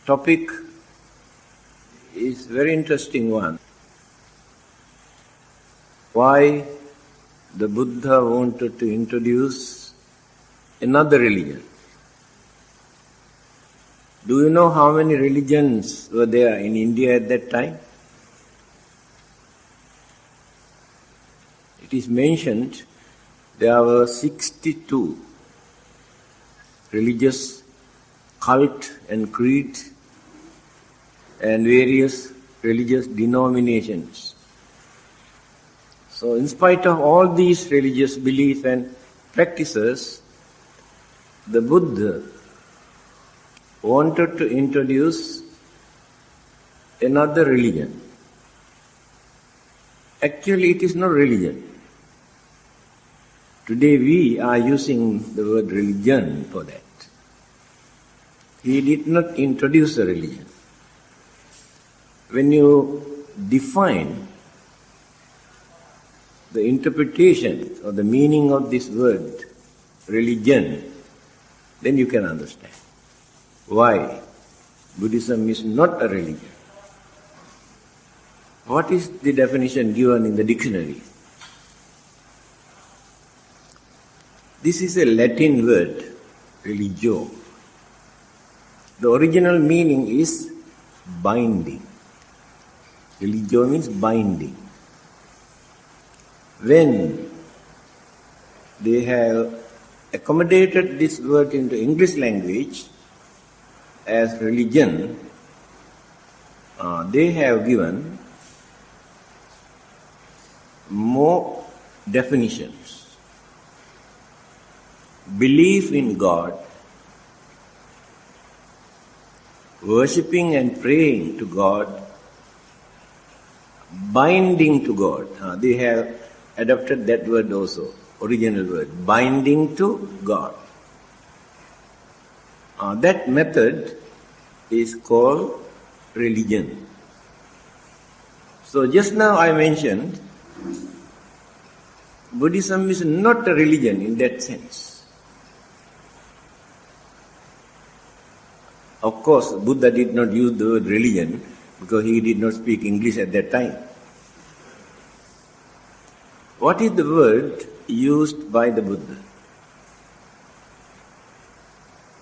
topic is very interesting one. Why the Buddha wanted to introduce another religion. Do you know how many religions were there in India at that time? It is mentioned there were 62 religious cult and creed and various religious denominations. So in spite of all these religious beliefs and practices, the Buddha wanted to introduce another religion. Actually, it is not religion. Today we are using the word religion for that. He did not introduce a religion. When you define the interpretation or the meaning of this word, religion, then you can understand why Buddhism is not a religion. What is the definition given in the dictionary? This is a Latin word, religio. The original meaning is binding. Religio means binding. When they have accommodated this word into English language as religion, they have given more definitions. Belief in God, worshipping and praying to God, binding to God. They have adopted that word also, original word, binding to God. That method is called religion. So just now I mentioned, Buddhism is not a religion in that sense. Of course, Buddha did not use the word religion because he did not speak English at that time. What is the word used by the Buddha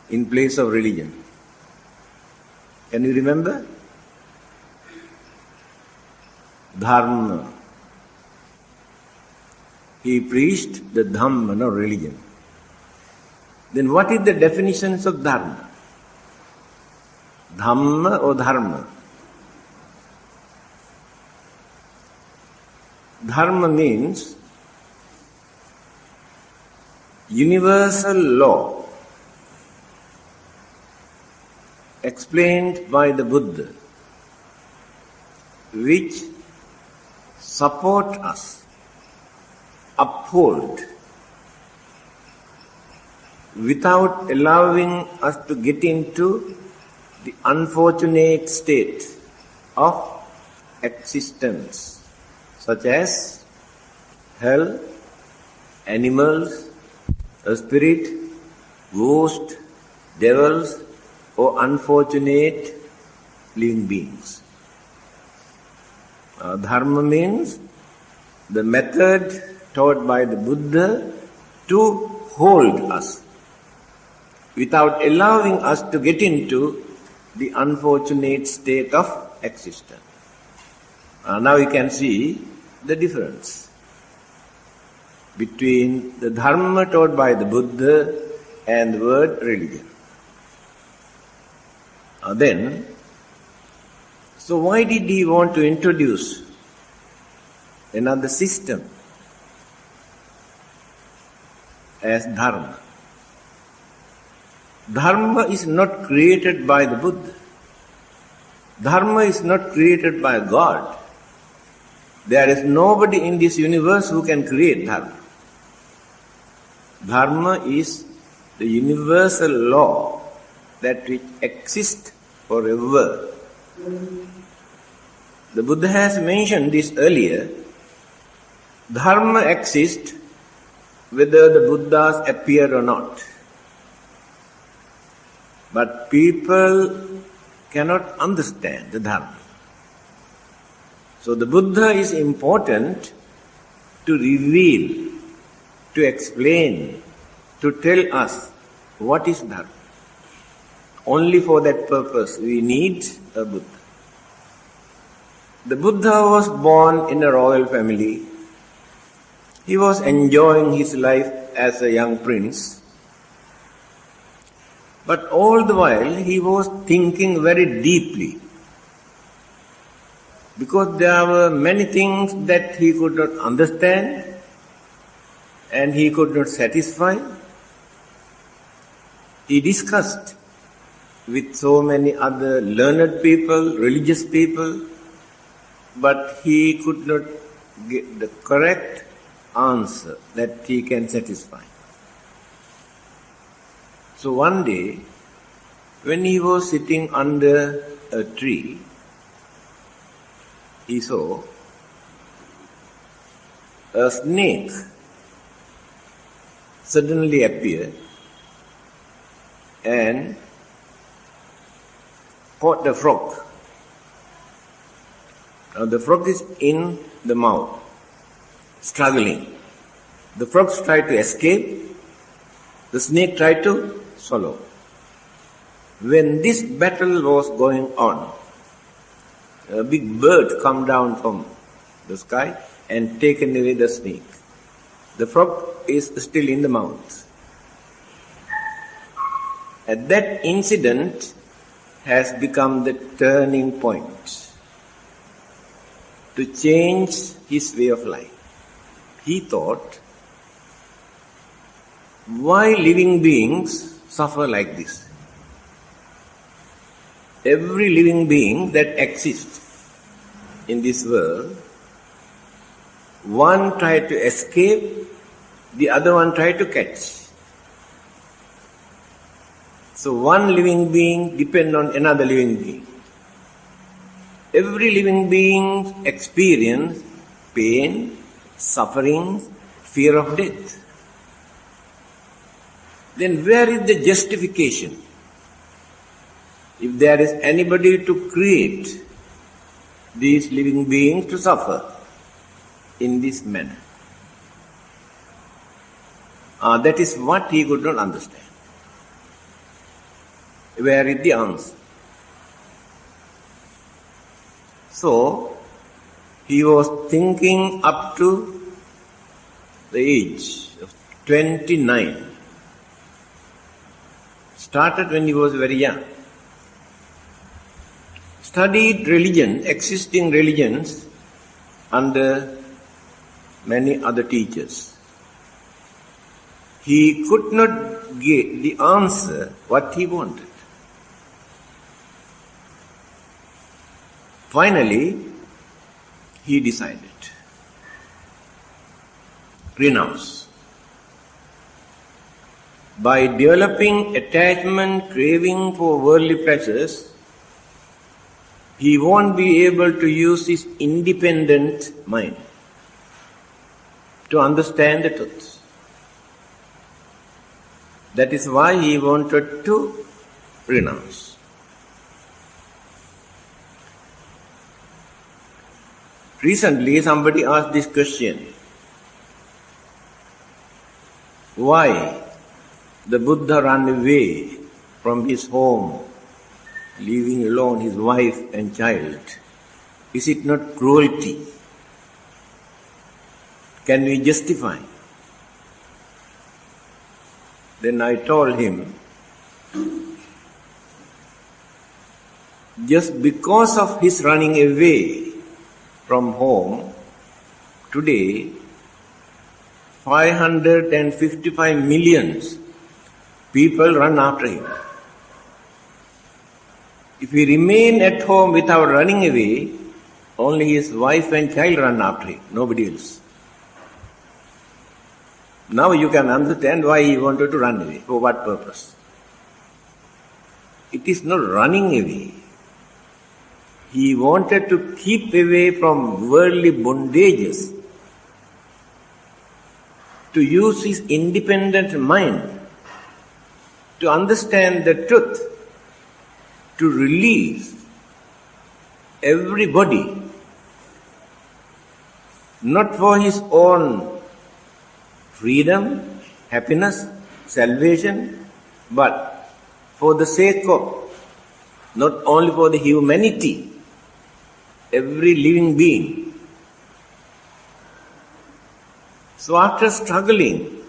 in place of religion? Can you remember? Dharma. He preached the Dhamma, not religion. Then what is the definitions of Dharma? Dhamma or Dharma? Dharma means universal law explained by the Buddha, which support us, uphold, without allowing us to get into the unfortunate state of existence, such as hell, animals, a spirit, ghost, devils, or unfortunate living beings. Dharma means the method taught by the Buddha to hold us without allowing us to get into the unfortunate state of existence. Now you can see the difference between the Dharma taught by the Buddha and the word religion. So why did he want to introduce another system as Dharma? Dharma is not created by the Buddha. Dharma is not created by God. There is nobody in this universe who can create Dharma. Dharma is the universal law that which exists forever. The Buddha has mentioned this earlier. Dharma exists whether the Buddhas appear or not. But people cannot understand the Dhamma. So the Buddha is important to reveal, to explain, to tell us what is Dhamma. Only for that purpose we need a Buddha. The Buddha was born in a royal family. He was enjoying his life as a young prince. But all the while he was thinking very deeply, because there were many things that he could not understand and he could not satisfy. He discussed with so many other learned people, religious people, but he could not get the correct answer that he can satisfy. So one day, when he was sitting under a tree, he saw a snake suddenly appear and caught the frog. Now the frog is in the mouth, struggling. The frog tried to escape, the snake tried to swallow. When this battle was going on, a big bird come down from the sky and taken away the snake. The frog is still in the mouth. And that incident has become the turning point to change his way of life. He thought, why living beings suffer like this? Every living being that exists in this world, one tried to escape, the other one tried to catch. So one living being depends on another living being. Every living being experiences pain, suffering, fear of death. Then where is the justification? If there is anybody to create these living beings to suffer in this manner. That is what he could not understand. Where is the answer? So, he was thinking up to the age of 29. Started when he was very young. Studied religion, existing religions, under many other teachers. He could not get the answer what he wanted. Finally, he decided, renounce. By developing attachment, craving for worldly pleasures, he won't be able to use his independent mind to understand the truth. That is why he wanted to renounce. Recently, somebody asked this question. Why the Buddha ran away from his home, leaving alone his wife and child? Is it not cruelty? Can we justify? Then I told him, just because of his running away from home, today 555 million people run after him. If he remain at home without running away, only his wife and child run after him, nobody else. Now you can understand why he wanted to run away. For what purpose? It is not running away. He wanted to keep away from worldly bondages, to use his independent mind to understand the truth, to release everybody, not for his own freedom, happiness, salvation, but for the sake of, not only for the humanity, every living being. So after struggling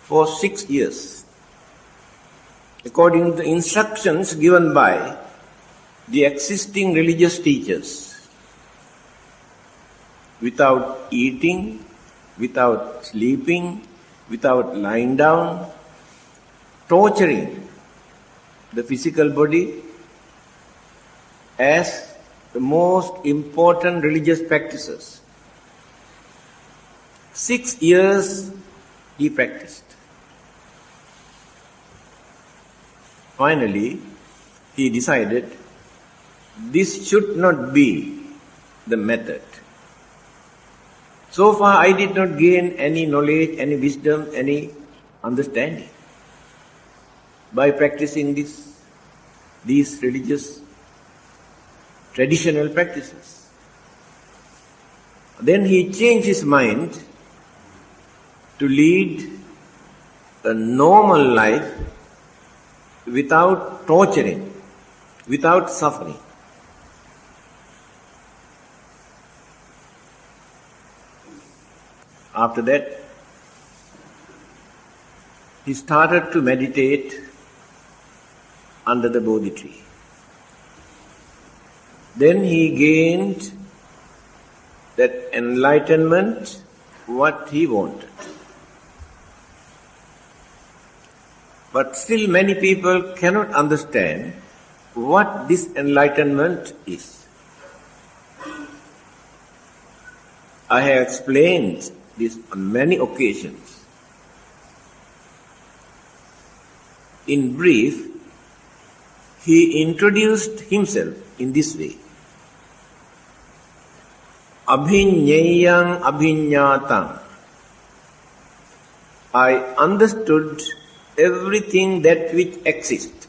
for 6 years, according to the instructions given by the existing religious teachers, without eating, without sleeping, without lying down, torturing the physical body as the most important religious practices. 6 years he practiced. Finally, he decided this should not be the method. So far I did not gain any knowledge, any wisdom, any understanding by practicing these religious traditional practices. Then he changed his mind to lead a normal life without torturing, without suffering. After that, he started to meditate under the Bodhi tree. Then he gained that enlightenment, what he wanted. But still many people cannot understand what this enlightenment is. I have explained this on many occasions. In brief, he introduced himself in this way. Abhinyayang abhinyatam. I understood everything that which exists,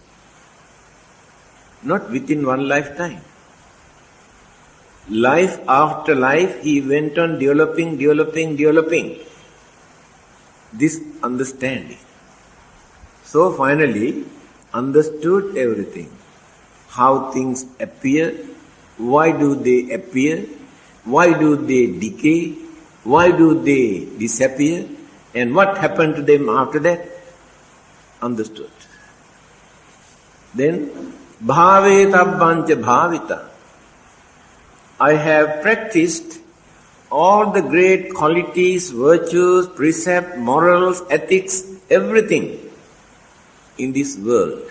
not within one lifetime. Life after life, he went on developing this understanding. So finally, understood everything. How things appear, why do they appear, why do they decay, why do they disappear, and what happened to them after that? Understood. Then, bhavetabbancha bhavita. I have practiced all the great qualities, virtues, precepts, morals, ethics, everything in this world.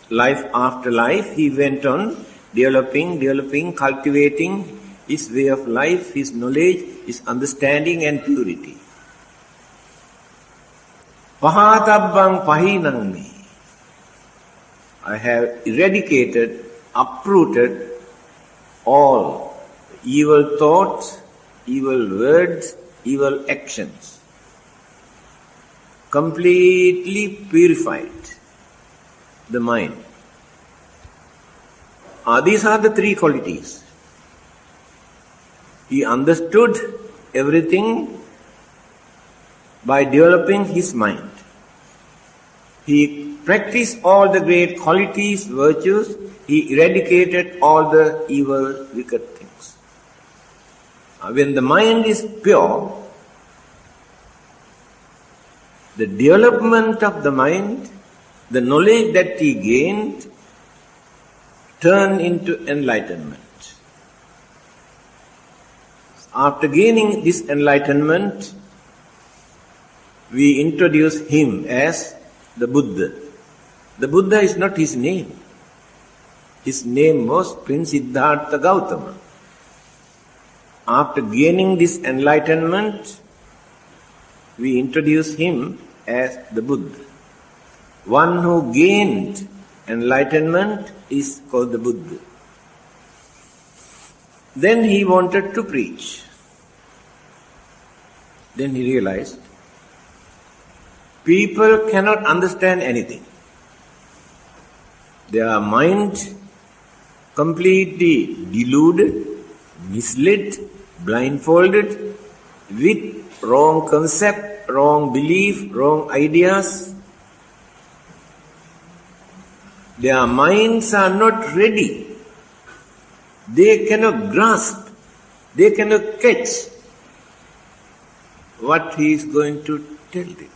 Life after life, he went on developing, cultivating his way of life, his knowledge, his understanding and purity. Pahatabbang pahinang me. I have eradicated, uprooted all evil thoughts, evil words, evil actions. Completely purified the mind. These are the three qualities. He understood everything by developing his mind. He practiced all the great qualities, virtues. He eradicated all the evil, wicked things. When the mind is pure, the development of the mind, the knowledge that he gained, turned into enlightenment. After gaining this enlightenment, we introduce him as the Buddha. The Buddha is not his name. His name was Prince Siddhartha Gautama. After gaining this enlightenment, we introduce him as the Buddha. One who gained enlightenment is called the Buddha. Then he wanted to preach. Then he realized people cannot understand anything. Their mind completely deluded, misled, blindfolded with wrong concept, wrong belief, wrong ideas. Their minds are not ready. They cannot grasp, they cannot catch what he is going to tell them.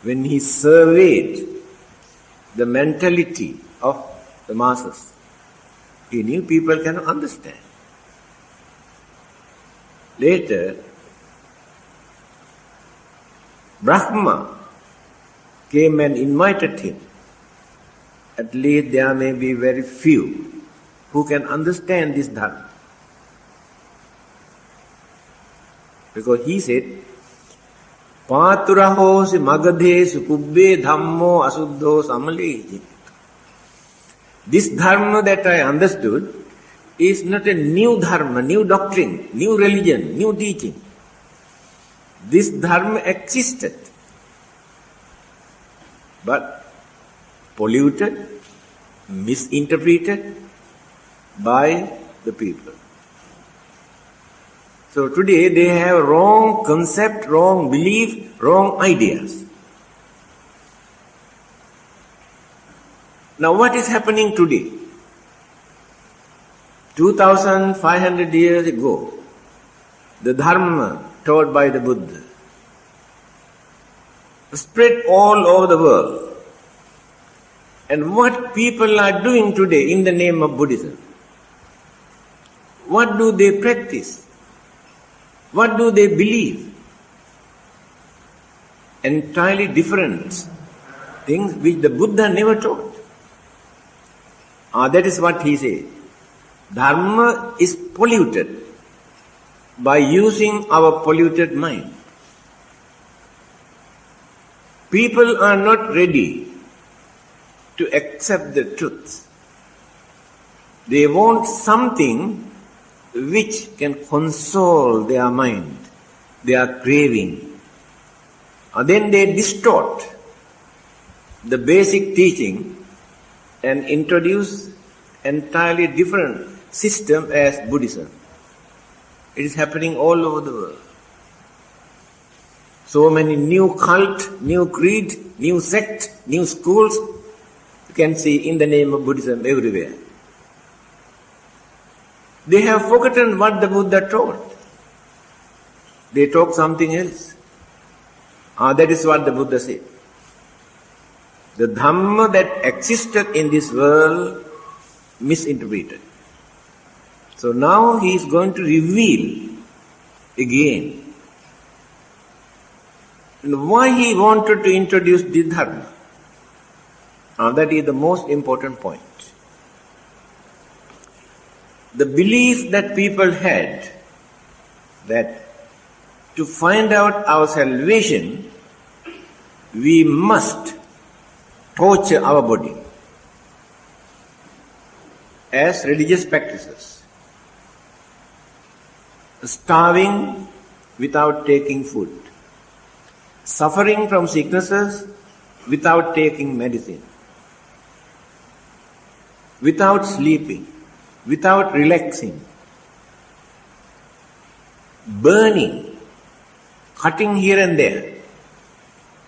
When he surveyed the mentality of the masses, he knew people cannot understand. Later, Brahma came and invited him. At least there may be very few who can understand this Dhamma. Because he said, Pāturahosi magadhesu kubbe dhammo asuddho samaleji. This Dharma that I understood is not a new Dharma, new doctrine, new religion, new teaching. This Dharma existed, but polluted, misinterpreted by the people. So today they have wrong concept, wrong belief, wrong ideas. Now what is happening today? 2500 years ago, the Dharma taught by the Buddha spread all over the world. And what people are doing today in the name of Buddhism? What do they practice? What do they believe? Entirely different things which the Buddha never taught. That is what he said. Dharma is polluted by using our polluted mind. People are not ready to accept the truth. They want something which can console their mind, their craving. Then they distort the basic teaching and introduce entirely different system as Buddhism. It is happening all over the world. So many new cult, new creed, new sect, new schools you can see in the name of Buddhism everywhere. They have forgotten what the Buddha taught. They taught something else. That is what the Buddha said. The Dhamma that existed in this world misinterpreted. So now he is going to reveal again. And why he wanted to introduce the Dharma? That is the most important point. The belief that people had that to find out our salvation, we must torture our body as religious practices. Starving without taking food. Suffering from sicknesses without taking medicine. Without sleeping. Without relaxing. Burning. Cutting here and there.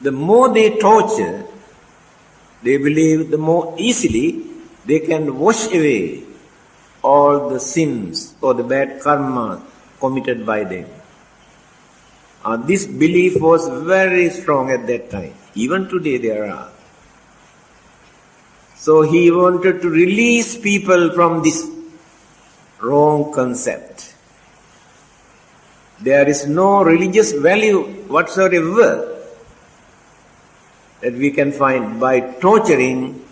The more they torture, they believe the more easily they can wash away all the sins or the bad karma committed by them. This belief was very strong at that time. Even today there are. So he wanted to release people from this wrong concept. There is no religious value whatsoever that we can find by torturing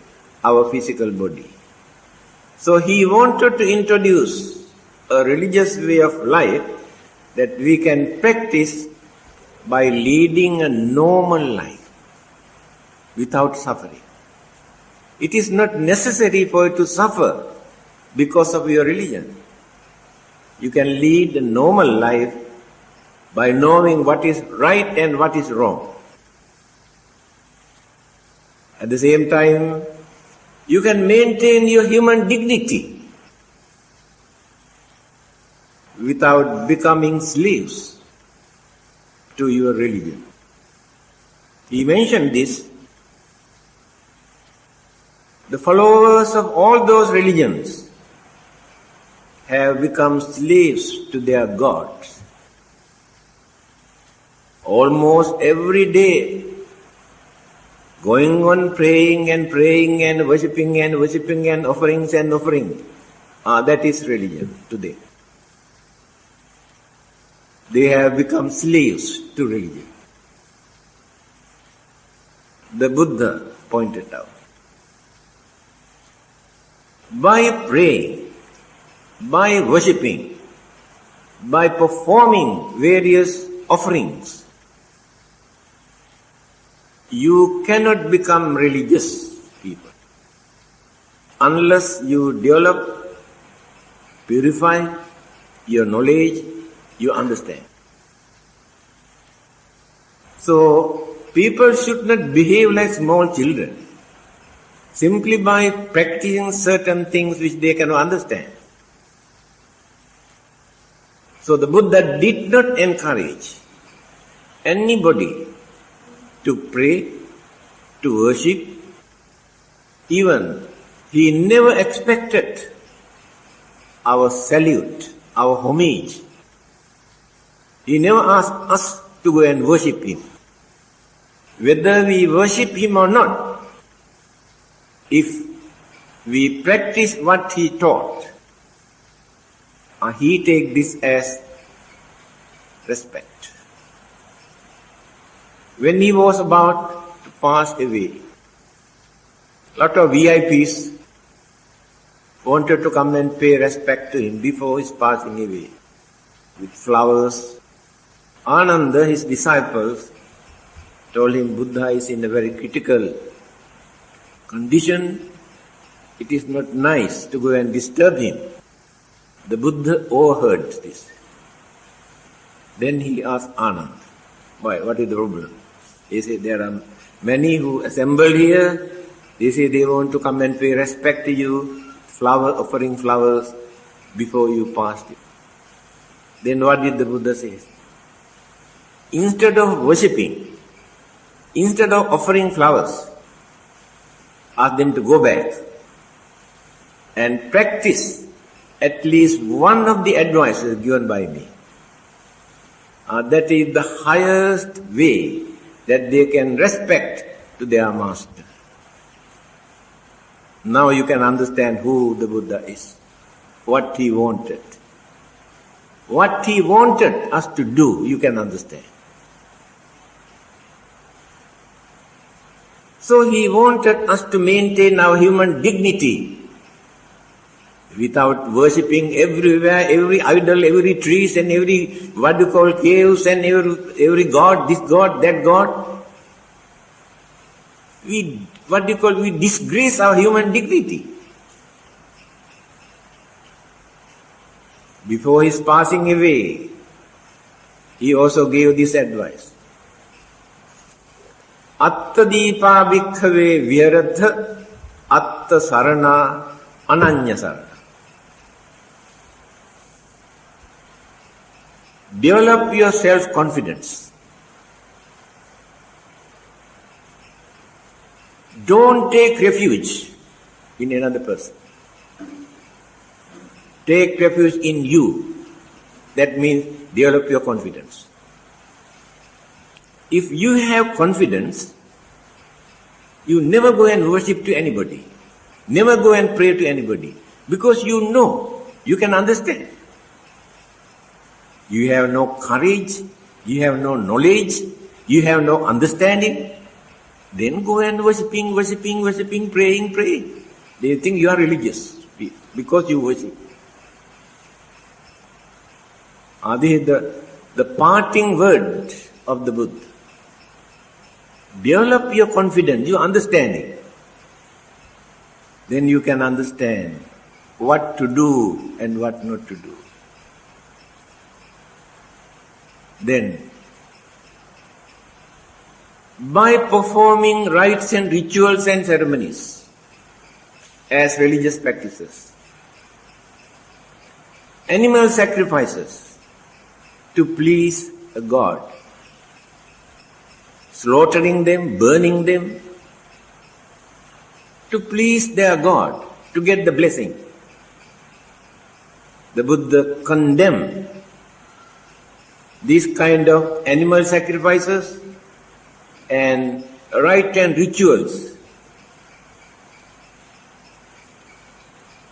our physical body. So he wanted to introduce a religious way of life that we can practice by leading a normal life without suffering. It is not necessary for you to suffer because of your religion. You can lead a normal life by knowing what is right and what is wrong. At the same time, You can maintain your human dignity without becoming slaves to your religion. He mentioned this. The followers of all those religions have become slaves to their gods. Almost every day, going on praying and praying and worshipping and offerings and offering. That is religion today. They have become slaves to religion. The Buddha pointed out. By praying, by worshipping, by performing various offerings, you cannot become religious people unless you develop, purify your knowledge, you understand. So, people should not behave like small children simply by practicing certain things which they cannot understand. So the Buddha did not encourage anybody to pray, to worship. Even he never expected our salute, our homage. He never asked us to go and worship him. Whether we worship him or not, if we practice what he taught, he take this as respect. When he was about to pass away, a lot of VIPs wanted to come and pay respect to him before his passing away with flowers. Ananda, his disciples, told him Buddha is in a very critical condition. It is not nice to go and disturb him. The Buddha overheard this. Then he asked Ananda, why, what is the problem? He said, there are many who assembled here. They say they want to come and pay respect to you, offering flowers before you passed it. Then what did the Buddha say? Instead of worshipping, instead of offering flowers, ask them to go back and practice at least one of the advices given by me. That is the highest way that they can respect to their master. Now you can understand who the Buddha is, what he wanted. What he wanted us to do, you can understand. So he wanted us to maintain our human dignity without worshipping everywhere, every idol, every trees and every, caves and every god, this god, that god. We disgrace our human dignity. Before his passing away, he also gave this advice. Atta deepa bhikkhave viharatha atta sarana ananya sarana. Develop your self-confidence. Don't take refuge in another person. Take refuge in you. That means develop your confidence. If you have confidence, you never go and worship to anybody. Never go and pray to anybody. Because you know, you can understand. You have no courage, you have no knowledge, you have no understanding. Then go and worshipping, praying. They think you are religious because you worship. This is the parting word of the Buddha. Develop your confidence, your understanding. Then you can understand what to do and what not to do. Then, by performing rites and rituals and ceremonies, as religious practices. Animal sacrifices to please a god. Slaughtering them, burning them, to please their god, to get the blessing. The Buddha condemned these kind of animal sacrifices and rite and rituals,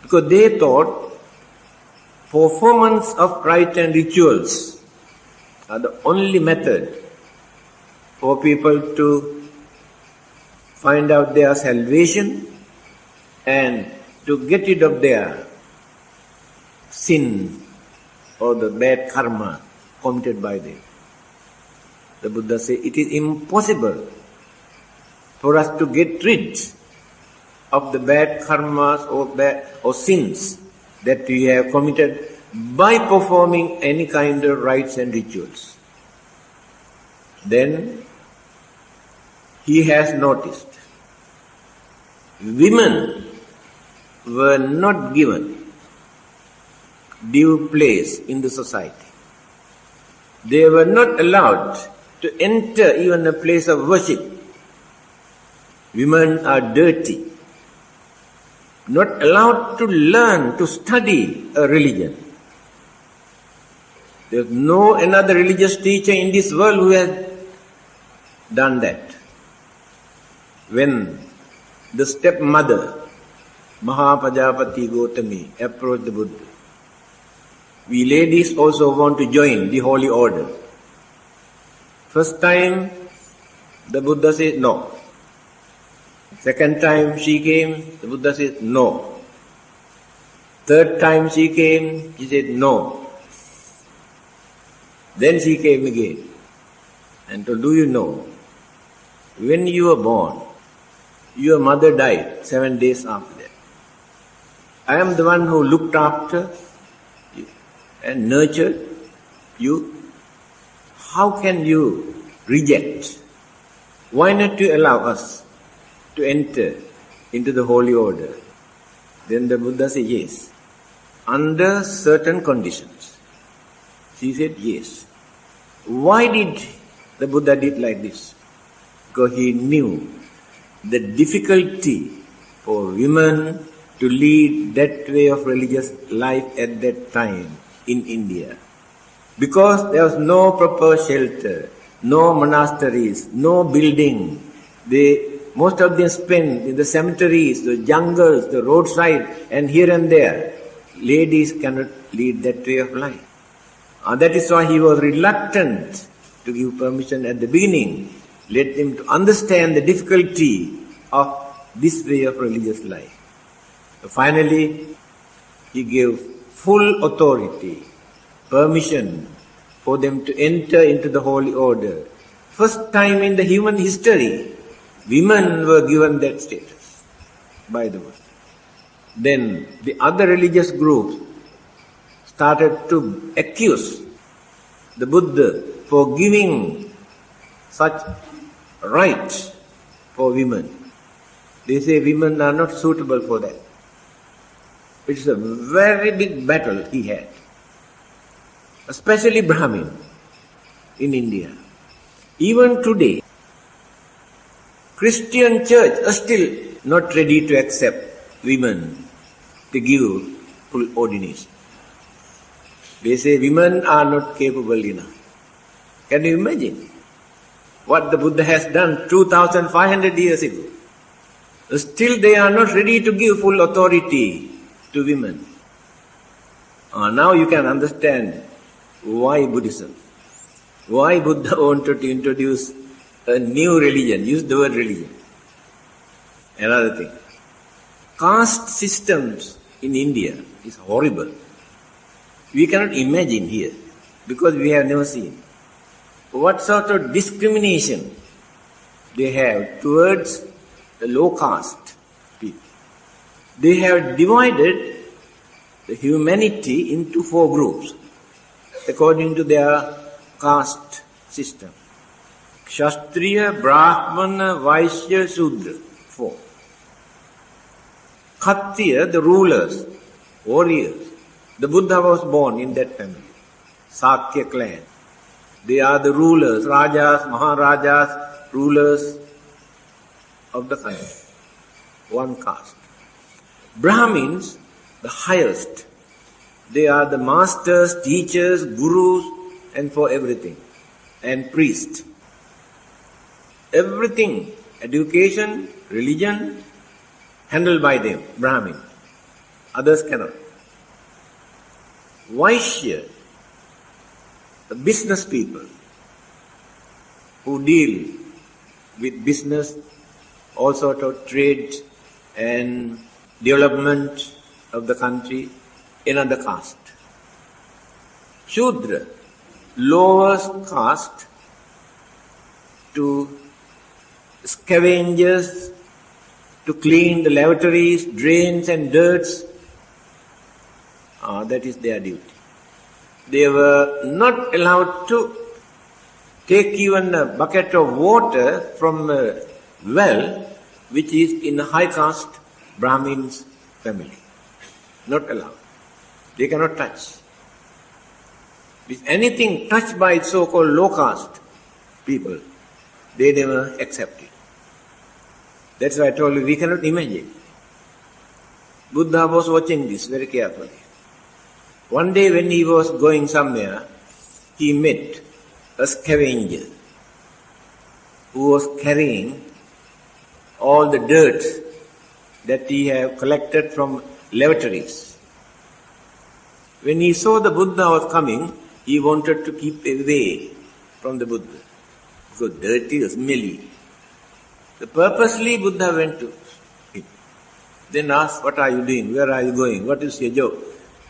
because they thought performance of rite and rituals are the only method for people to find out their salvation and to get rid of their sin or the bad karma committed by them. The Buddha said it is impossible for us to get rid of the bad karmas or sins that we have committed by performing any kind of rites and rituals. Then he has noticed women were not given due place in the society. They were not allowed to enter even a place of worship. Women are dirty, not allowed to learn, to study a religion. There is no another religious teacher in this world who has done that. When the stepmother, Mahapajapati Gautami, approached the Buddha, we ladies also want to join the holy order. First time, the Buddha said no. Second time she came, the Buddha said no. Third time she came, he said no. Then she came again and told, do you know, when you were born, your mother died 7 days after that. I am the one who looked after you and nurtured you. How can you reject? Why not you allow us to enter into the holy order? Then the Buddha said, yes, under certain conditions. She said, yes. Why did the Buddha did like this? Because he knew the difficulty for women to lead that way of religious life at that time in India. Because there was no proper shelter, no monasteries, no building. Most of them spent in the cemeteries, the jungles, the roadside, and here and there. Ladies cannot lead that way of life. That is why he was reluctant to give permission at the beginning. Let them to understand the difficulty of this way of religious life. Finally, he gave full authority, permission for them to enter into the holy order. First time in the human history, women were given that status by the Buddha. Then the other religious groups started to accuse the Buddha for giving such rights for women. They say women are not suitable for that. It is a very big battle he had, especially Brahmin in India. Even today, Christian church are still not ready to accept women to give full ordination. They say women are not capable enough. Can you imagine what the Buddha has done 2,500 years ago? Still they are not ready to give full authority to women. Now you can understand why Buddhism. Why Buddha wanted to introduce a new religion, use the word religion. Another thing, caste systems in India is horrible. We cannot imagine here because we have never seen what sort of discrimination they have towards the low caste people. They have divided the humanity into 4 groups according to their caste system. Kshatriya, Brahmana, Vaishya, Sudra, 4. Kshatriya, the rulers, warriors. The Buddha was born in that family. Sakya clan. They are the rulers, Rajas, Maharajas, rulers of the country. One caste. Brahmins, the highest. They are the masters, teachers, gurus, and for everything. And priests. Everything, education, religion, handled by them, Brahmin. Others cannot. Vaishya, the business people who deal with business, all sort of trade and development of the country, another caste. Shudra, lowest caste, to scavengers, to clean the lavatories, drains and dirts. That is their duty. They were not allowed to take even a bucket of water from a well which is in a high caste Brahmin's family. Not allowed. They cannot touch. If anything touched by so-called low caste people, they never accept it. That's why I told you we cannot imagine. Buddha was watching this very carefully. One day when he was going somewhere, he met a scavenger who was carrying all the dirt that he had collected from lavatories. When he saw the Buddha was coming, he wanted to keep away from the Buddha because dirty or smelly. So purposely Buddha went to him. Then asked, what are you doing? Where are you going? What is your job?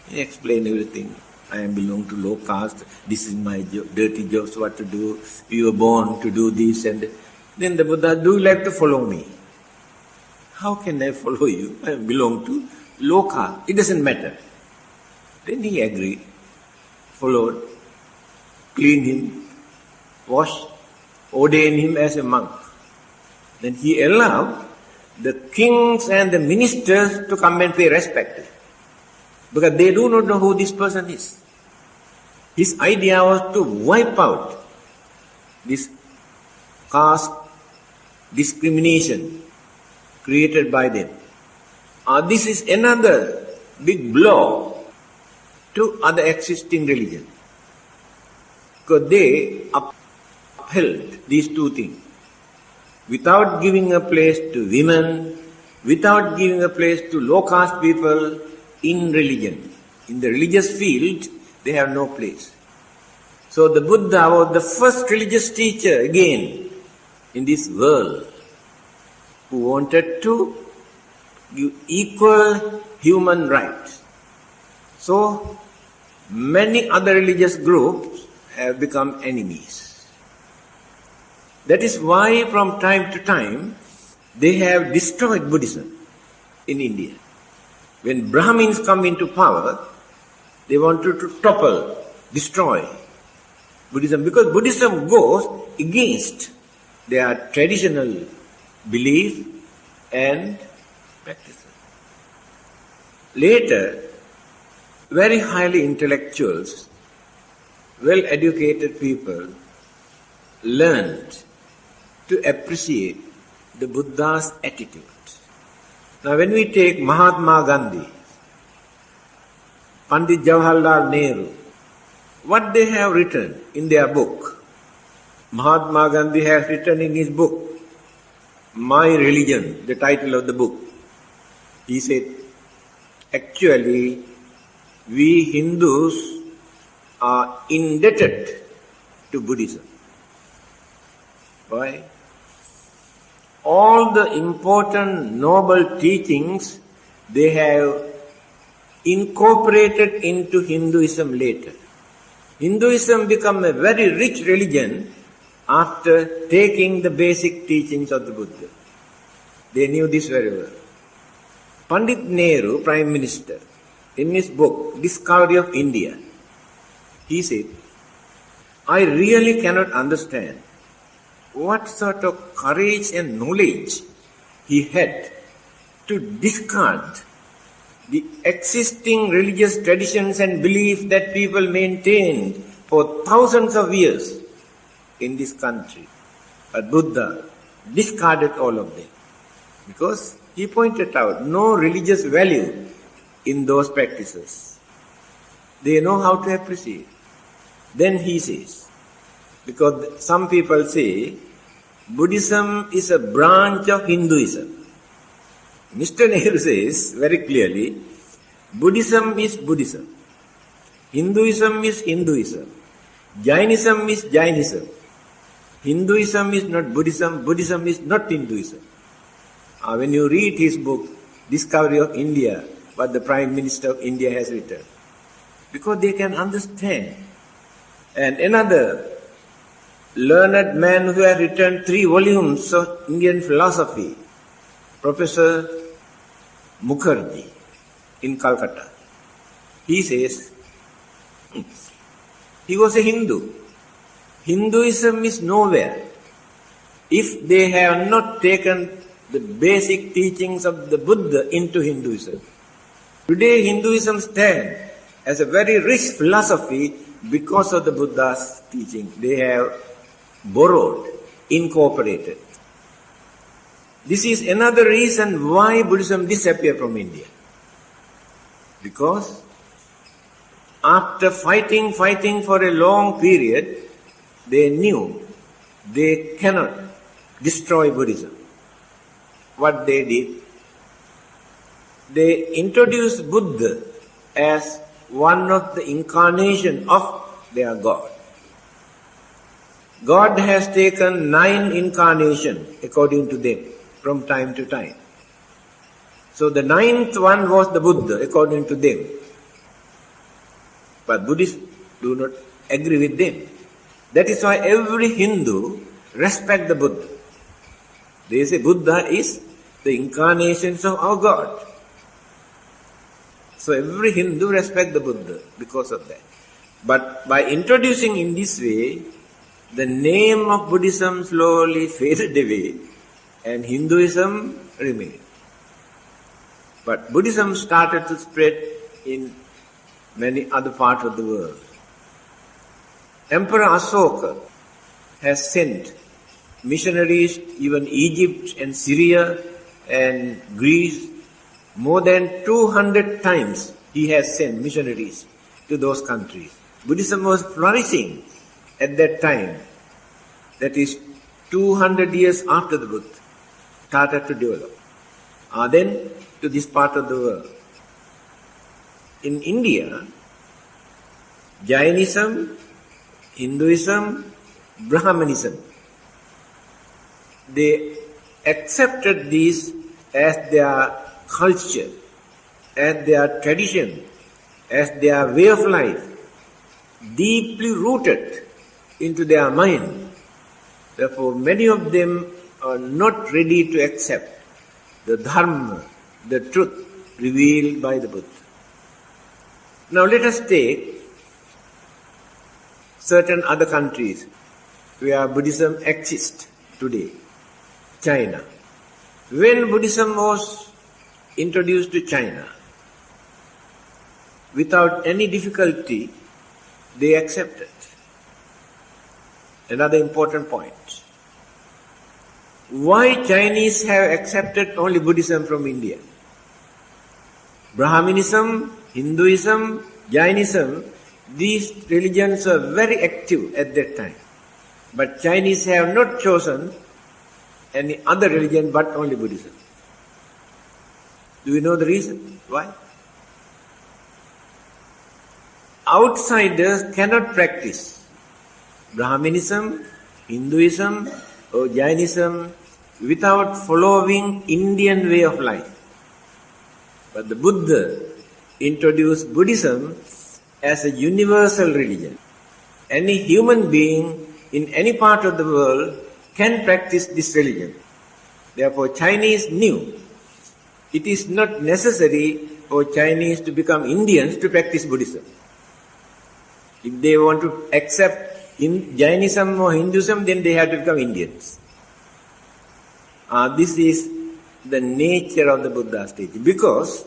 He explained everything. I belong to low caste. This is my job, dirty jobs, what to do. We were born to do this. And then the Buddha, do you like to follow me? How can I follow you? I belong to low caste. It doesn't matter. Then he agreed, followed, cleaned him, washed, ordained him as a monk. Then he allowed the kings and the ministers to come and pay respect. Because they do not know who this person is. His idea was to wipe out this caste discrimination created by them. This is another big blow to other existing religions. Because they upheld these two things. Without giving a place to women, without giving a place to low caste people in religion. In the religious field, they have no place. So the Buddha was the first religious teacher again in this world who wanted to give equal human rights. So many other religious groups have become enemies. That is why from time to time they have destroyed Buddhism in India. When Brahmins come into power, they wanted to topple, destroy Buddhism, because Buddhism goes against their traditional belief and practices. Later, very highly intellectuals, well-educated people learned to appreciate the Buddha's attitude. Now when we take Mahatma Gandhi, Pandit Jawaharlal Nehru, what they have written in their book, Mahatma Gandhi has written in his book, My Religion, the title of the book. He said, actually, we Hindus are indebted to Buddhism. Why? All the important noble teachings they have incorporated into Hinduism later. Hinduism became a very rich religion after taking the basic teachings of the Buddha. They knew this very well. Pandit Nehru, Prime Minister, in his book, Discovery of India, he said, I really cannot understand what sort of courage and knowledge he had to discard the existing religious traditions and beliefs that people maintained for thousands of years in this country. But Buddha discarded all of them because he pointed out no religious value in those practices. They know how to appreciate. Then he says, because some people say Buddhism is a branch of Hinduism. Mr. Nehru says very clearly, Buddhism is Buddhism. Hinduism is Hinduism. Jainism is Jainism. Hinduism is not Buddhism. Buddhism is not Hinduism. When you read his book, Discovery of India, what the Prime Minister of India has written, because they can understand. And another learned man who has written 3 volumes of Indian philosophy, Professor Mukherjee in Calcutta. He says, he was a Hindu. Hinduism is nowhere if they have not taken the basic teachings of the Buddha into Hinduism. Today Hinduism stands as a very rich philosophy because of the Buddha's teaching. They have borrowed, incorporated. This is another reason why Buddhism disappeared from India. Because after fighting for a long period, they knew they cannot destroy Buddhism. What they did, they introduced Buddha as one of the incarnations of their God. God has taken 9 incarnations according to them from time to time. So the 9th one was the Buddha according to them. But Buddhists do not agree with them. That is why every Hindu respects the Buddha. They say Buddha is the incarnations of our God. So every Hindu respects the Buddha because of that. But by introducing in this way, the name of Buddhism slowly faded away and Hinduism remained. But Buddhism started to spread in many other parts of the world. Emperor Ashoka has sent missionaries, even Egypt and Syria and Greece. More than 200 times he has sent missionaries to those countries. Buddhism was flourishing at that time. That is 200 years after the Buddha started to develop. Then to this part of the world. In India, Jainism, Hinduism, Brahmanism, they accepted these as their culture, as their tradition, as their way of life, deeply rooted into their mind. Therefore, many of them are not ready to accept the Dhamma, the truth revealed by the Buddha. Now let us take certain other countries where Buddhism exists today. China. When Buddhism was introduced to China, without any difficulty, they accepted. Another important point. Why Chinese have accepted only Buddhism from India? Brahmanism, Hinduism, Jainism, these religions were very active at that time. But Chinese have not chosen any other religion but only Buddhism. Do you know the reason? Why? Outsiders cannot practice Brahmanism, Hinduism or Jainism without following Indian way of life. But the Buddha introduced Buddhism as a universal religion. Any human being in any part of the world can practice this religion. Therefore, Chinese knew it is not necessary for Chinese to become Indians to practice Buddhism. If they want to accept Jainism or Hinduism, then they have to become Indians. This is the nature of the Buddha's teaching, because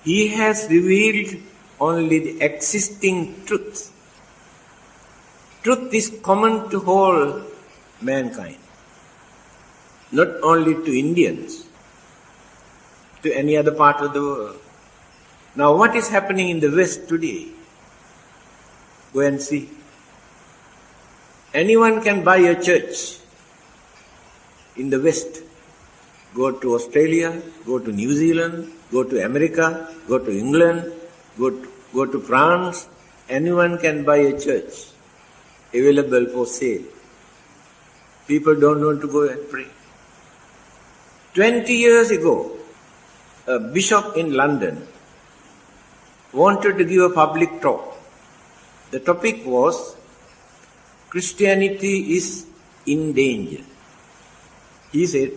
he has revealed only the existing truth. Truth is common to whole mankind, not only to Indians, to any other part of the world. Now what is happening in the West today? Go and see. Anyone can buy a church in the West. Go to Australia, go to New Zealand, go to America, go to England, go to France. Anyone can buy a church available for sale. People don't want to go and pray. 20 years ago, a bishop in London wanted to give a public talk. The topic was Christianity is in danger. He said,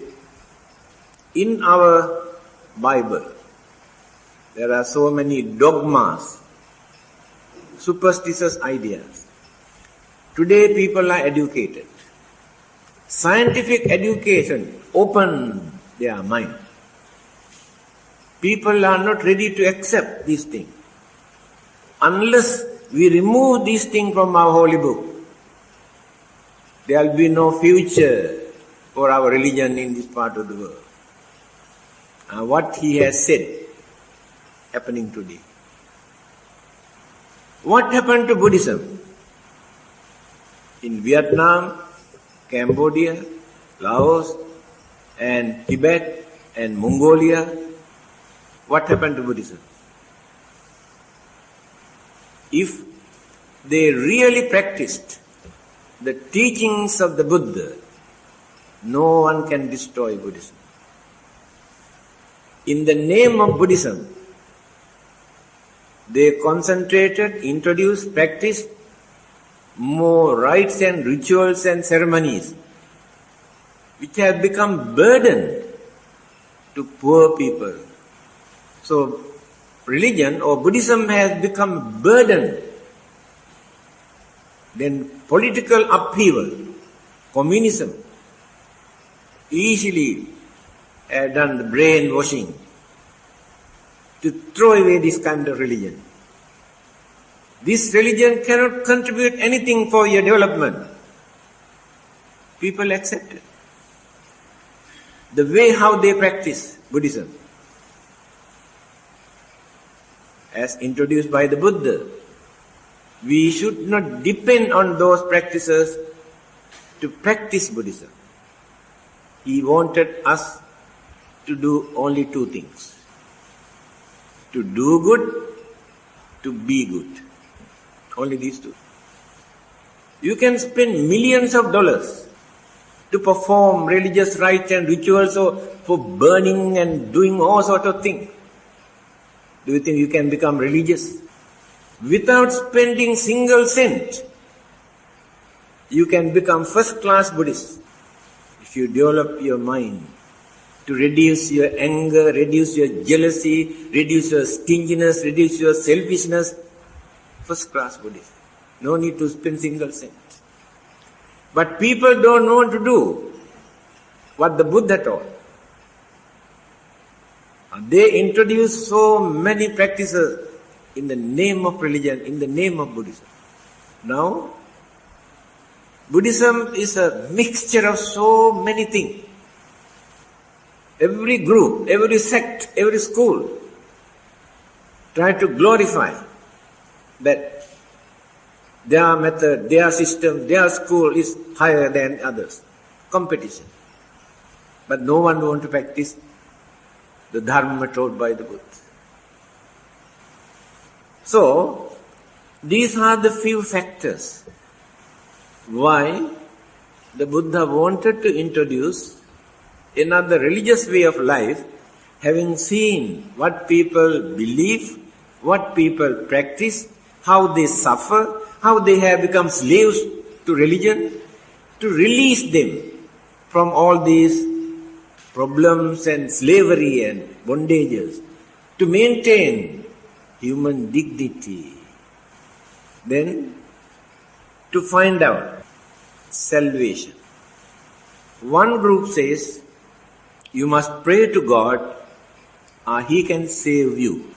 in our Bible, there are so many dogmas, superstitious ideas. Today people are educated. Scientific education opened their mind. People are not ready to accept these things. Unless we remove these things from our holy book, there will be no future for our religion in this part of the world. What he has said happening today. What happened to Buddhism? In Vietnam, Cambodia, Laos, and Tibet, and Mongolia, what happened to Buddhism? If they really practiced the teachings of the Buddha, no one can destroy Buddhism. In the name of Buddhism, they concentrated, introduced, practiced more rites and rituals and ceremonies which have become burden to poor people. So religion or Buddhism has become a burden. Then political upheaval, communism, easily have done the brainwashing to throw away this kind of religion. This religion cannot contribute anything for your development. People accept it. The way how they practice Buddhism, as introduced by the Buddha, we should not depend on those practices to practice Buddhism. He wanted us to do only two things: to do good, to be good. Only these two. You can spend millions of dollars to perform religious rites and rituals or for burning and doing all sort of things. Do you think you can become religious? Without spending single cent, you can become first-class Buddhist if you develop your mind to reduce your anger, reduce your jealousy, reduce your stinginess, reduce your selfishness. First-class Buddhist. No need to spend single cent. But people don't want to do what the Buddha taught. They introduce so many practices in the name of religion, in the name of Buddhism. Now, Buddhism is a mixture of so many things. Every group, every sect, every school try to glorify that their method, their system, their school is higher than others. Competition. But no one wants to practice the Dhamma taught by the Buddha. So, these are the few factors why the Buddha wanted to introduce another religious way of life, having seen what people believe, what people practice, how they suffer, how they have become slaves to religion, to release them from all these problems and slavery and bondages, to maintain human dignity. Then, to find out salvation. One group says, you must pray to God, He can save you.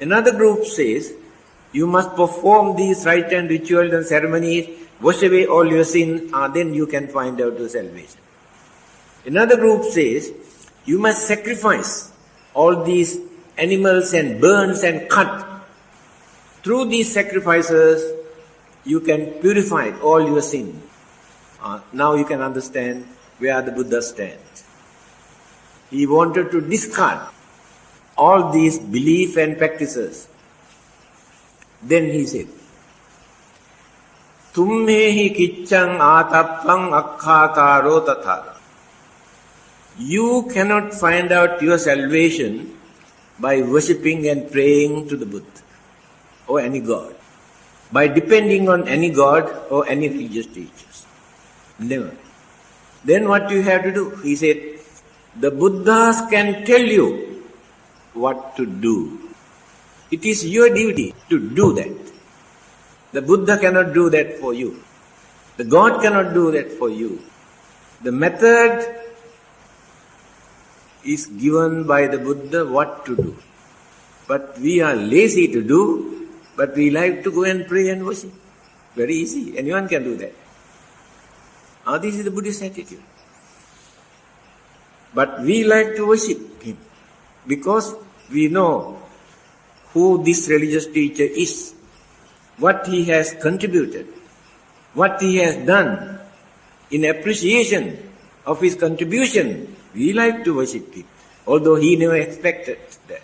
Another group says, you must perform these rites and rituals and ceremonies, wash away all your sins, then you can find out your salvation. Another group says, you must sacrifice all these animals and burns and cut. Through these sacrifices, you can purify all your sins. Now you can understand where the Buddha stands. He wanted to discard all these beliefs and practices. Then he said, Tummehi kiccang atappang akkhataro tatha. You cannot find out your salvation by worshipping and praying to the Buddha or any god, by depending on any god or any religious teachers. Never. Then what you have to do? He said, the Buddhas can tell you what to do. It is your duty to do that. The Buddha cannot do that for you. The God cannot do that for you. The method is given by the Buddha what to do. But we are lazy to do, but we like to go and pray and worship. Very easy. Anyone can do that. This is the Buddhist attitude. But we like to worship him because we know who this religious teacher is, what he has contributed, what he has done. In appreciation of his contribution, we like to worship him, although he never expected that,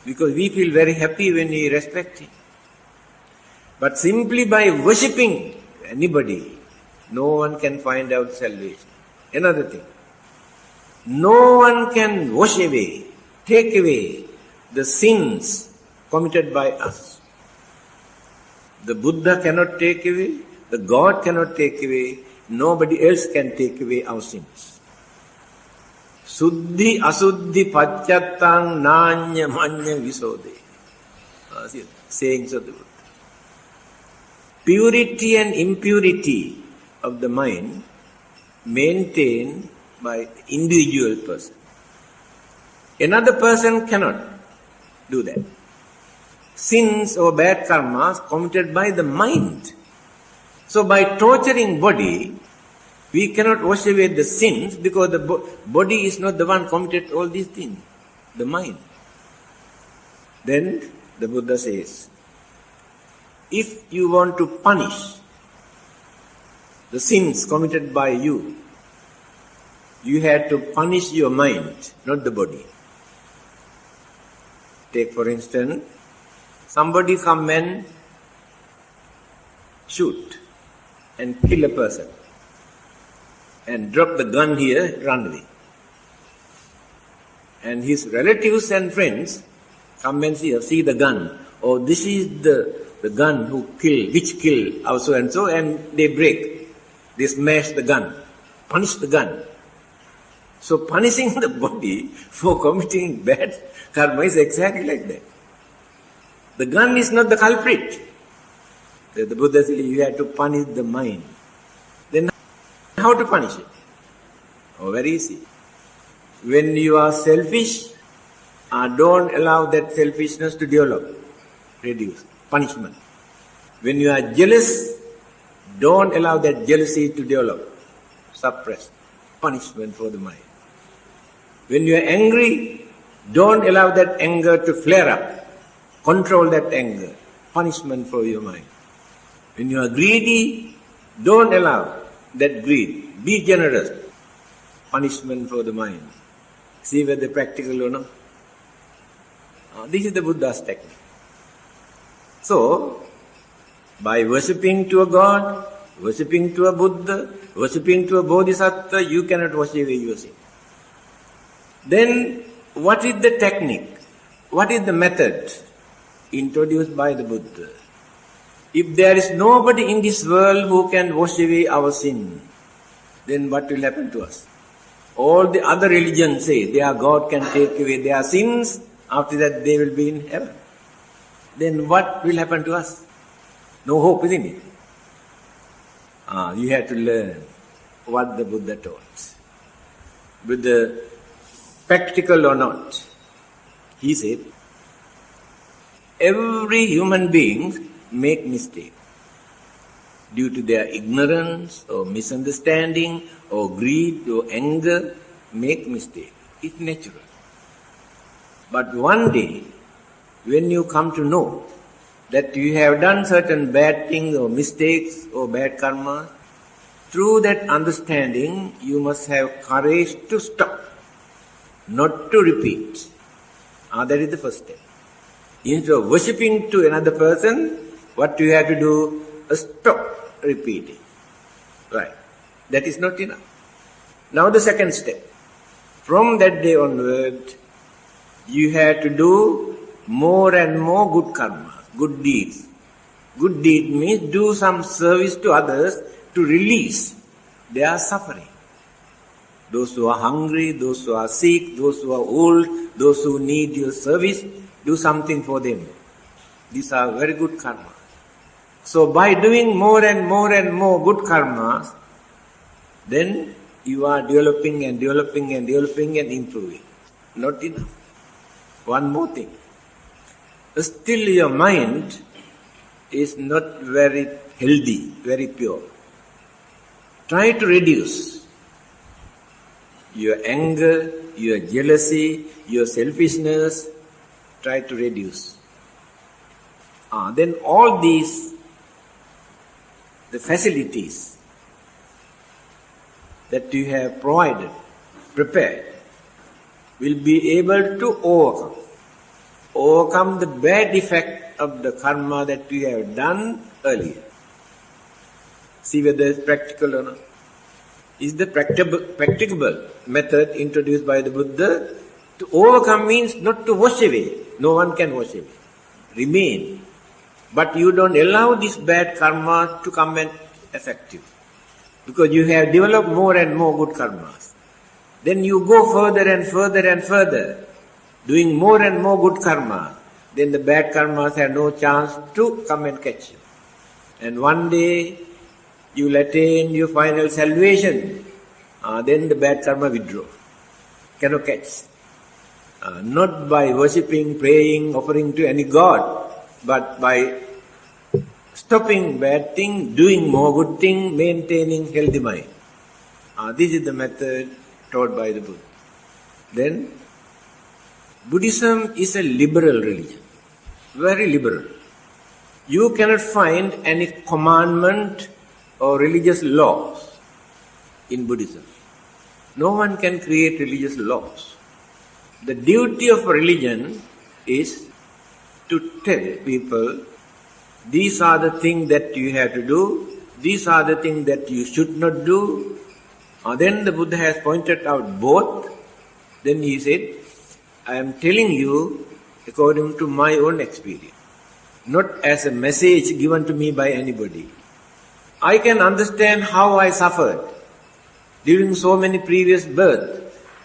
because we feel very happy when we respect him. But simply by worshipping anybody, no one can find out salvation. Another thing, no one can wash away, take away the sins committed by us. The Buddha cannot take away, the God cannot take away, nobody else can take away our sins. Suddhi asuddhi pacchatang nanya manya visode. Sayings of the Buddha. Purity and impurity of the mind maintained by individual person. Another person cannot do that. Sins or bad karmas committed by the mind. So by torturing body, we cannot wash away the sins because the body is not the one committed all these things. The mind. Then the Buddha says, if you want to punish the sins committed by you, you have to punish your mind, not the body. Take for instance, somebody come and shoot and kill a person and drop the gun here, run away. And his relatives and friends come and see the gun. Oh, this is the gun which killed our so and so, and they break. They smash the gun, punish the gun. So punishing the body for committing bad karma is exactly like that. The gun is not the culprit. The Buddha says you have to punish the mind. Then how to punish it? Oh, very easy. When you are selfish, don't allow that selfishness to develop. Reduce. Punishment. When you are jealous, don't allow that jealousy to develop. Suppress. Punishment for the mind. When you are angry, don't allow that anger to flare up. Control that anger. Punishment for your mind. When you are greedy, don't allow that greed. Be generous. Punishment for the mind. See whether practical or not. This is the Buddha's technique. So, by worshipping to a God, worshipping to a Buddha, worshipping to a Bodhisattva, you cannot wash away your sin. Then, what is the technique? What is the method introduced by the Buddha? If there is nobody in this world who can wash away our sin, then what will happen to us? All the other religions say their God can take away their sins, after that they will be in heaven. Then what will happen to us? No hope, isn't it? You have to learn what the Buddha taught. Buddha practical or not. He said, every human being make mistake due to their ignorance or misunderstanding or greed or anger, make mistake. It's natural. But one day, when you come to know that you have done certain bad things or mistakes or bad karma, through that understanding, you must have courage to stop, not to repeat. That is the first step. Instead of worshipping to another person, what you have to do? Stop repeating. Right. That is not enough. Now the second step. From that day onward, you have to do more and more good karma, good deeds. Good deed means do some service to others to release their suffering. Those who are hungry, those who are sick, those who are old, those who need your service, do something for them. These are very good karma. So by doing more and more and more good karmas, then you are developing and developing and developing and improving. Not enough. One more thing. Still your mind is not very healthy, very pure. Try to reduce your anger, your jealousy, your selfishness. Try to reduce. Then all these, the facilities that you have provided, prepared, will be able to overcome the bad effect of the karma that you have done earlier. See whether it's practical or not. Is the practicable method introduced by the Buddha. To overcome means not to wash away. No one can wash away. Remain. But you don't allow this bad karma to come and affect you. Because you have developed more and more good karmas. Then you go further and further and further, doing more and more good karma. Then the bad karmas have no chance to come and catch you. And one day, you will attain your final salvation. Then the bad karma withdraw. Cannot catch. Not by worshipping, praying, offering to any god, but by stopping bad thing, doing more good thing, maintaining healthy mind. This is the method taught by the Buddha. Then, Buddhism is a liberal religion. Very liberal. You cannot find any commandment or religious laws in Buddhism. No one can create religious laws. The duty of a religion is to tell people, these are the things that you have to do, these are the things that you should not do. Then the Buddha has pointed out both. Then he said, I am telling you according to my own experience, not as a message given to me by anybody. I can understand how I suffered during so many previous births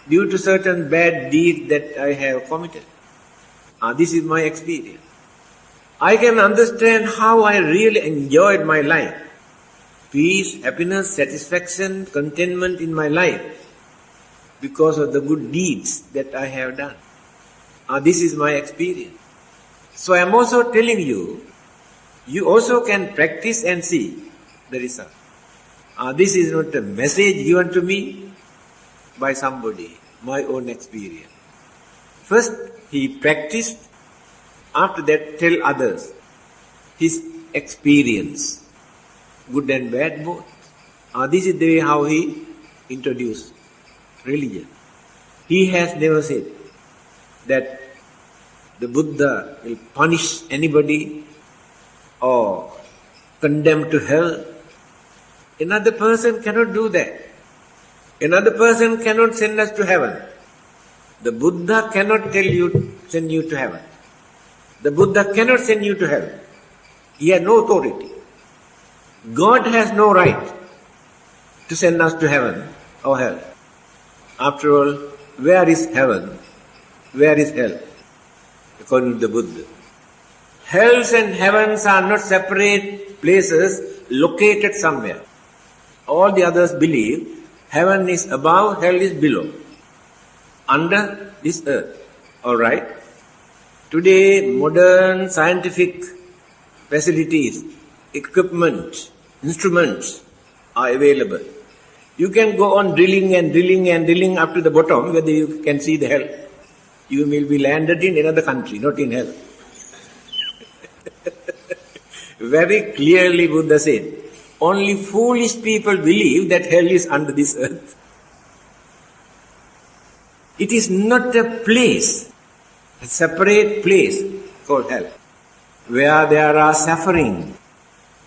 due to certain bad deeds that I have committed. This is my experience. I can understand how I really enjoyed my life. Peace, happiness, satisfaction, contentment in my life because of the good deeds that I have done. This is my experience. So I am also telling you, you also can practice and see the result. This is not a message given to me by somebody, my own experience. First, he practiced, after that tell others his experience, good and bad both. This is the way how he introduced religion. He has never said that the Buddha will punish anybody or condemn to hell. Another person cannot do that. Another person cannot send us to heaven. The Buddha cannot send you to heaven. The Buddha cannot send you to hell. He has no authority. God has no right to send us to heaven or hell. After all, where is heaven? Where is hell? According to the Buddha. Hells and heavens are not separate places located somewhere. All the others believe heaven is above, hell is below. under this earth. Alright? Today, modern scientific facilities, equipment, instruments are available. You can go on drilling and drilling and drilling up to the bottom, whether you can see the hell. You will be landed in another country, not in hell. Very clearly Buddha said, only foolish people believe that hell is under this earth. It is not a place, a separate place called hell, where there are suffering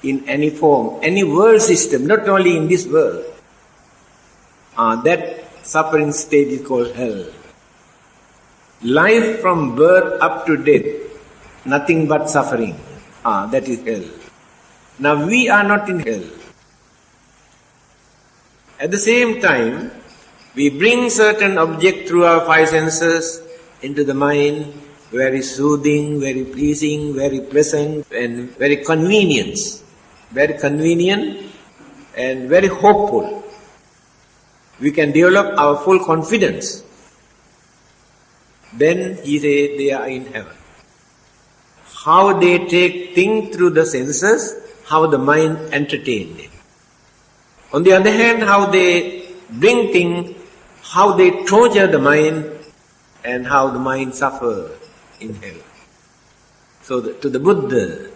in any form, any world system, not only in this world. That suffering state is called hell. Life from birth up to death, nothing but suffering. That is hell. Now we are not in hell. At the same time, we bring certain object through our five senses into the mind, very soothing, very pleasing, very pleasant, and very convenient and very hopeful. We can develop our full confidence. Then he said they are in heaven. How they take things through the senses, how the mind entertains them. On the other hand, how they bring things, how they torture the mind, and how the mind suffers in hell. So to the Buddha,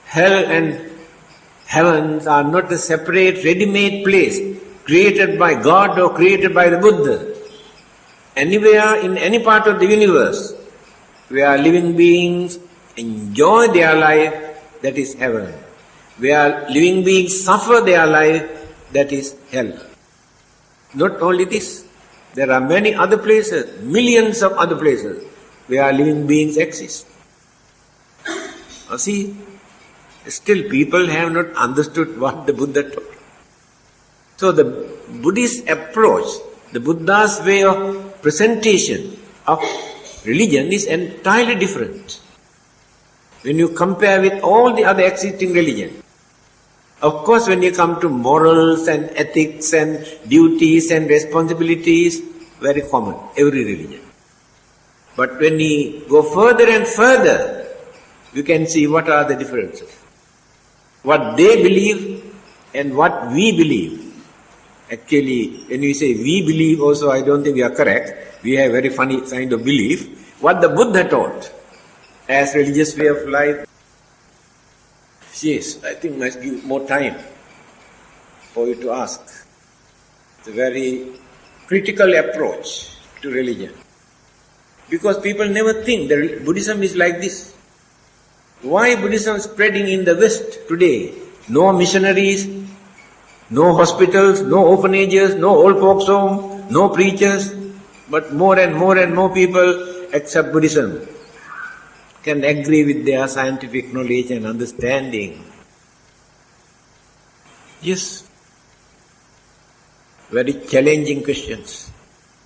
hell and heavens are not a separate ready-made place created by God or created by the Buddha. Anywhere in any part of the universe where living beings enjoy their life, that is heaven. Where living beings suffer their life, that is hell. Not only this, there are many other places, millions of other places where living beings exist. See, still people have not understood what the Buddha taught. So the Buddhist approach, the Buddha's way of presentation of religion is entirely different when you compare with all the other existing religions. Of course, when you come to morals and ethics and duties and responsibilities, very common, every religion. But when we go further and further, you can see what are the differences. What they believe and what we believe. Actually, when we say we believe also, I don't think we are correct. We have very funny kind of belief. What the Buddha taught as religious way of life. Yes, I think must give more time for you to ask. It's a very critical approach to religion. Because people never think that Buddhism is like this. Why Buddhism is spreading in the West today? No missionaries, no hospitals, no orphanages, no old folks home, no preachers, but more and more people accept Buddhism, can agree with their scientific knowledge and understanding. Yes. Very challenging questions.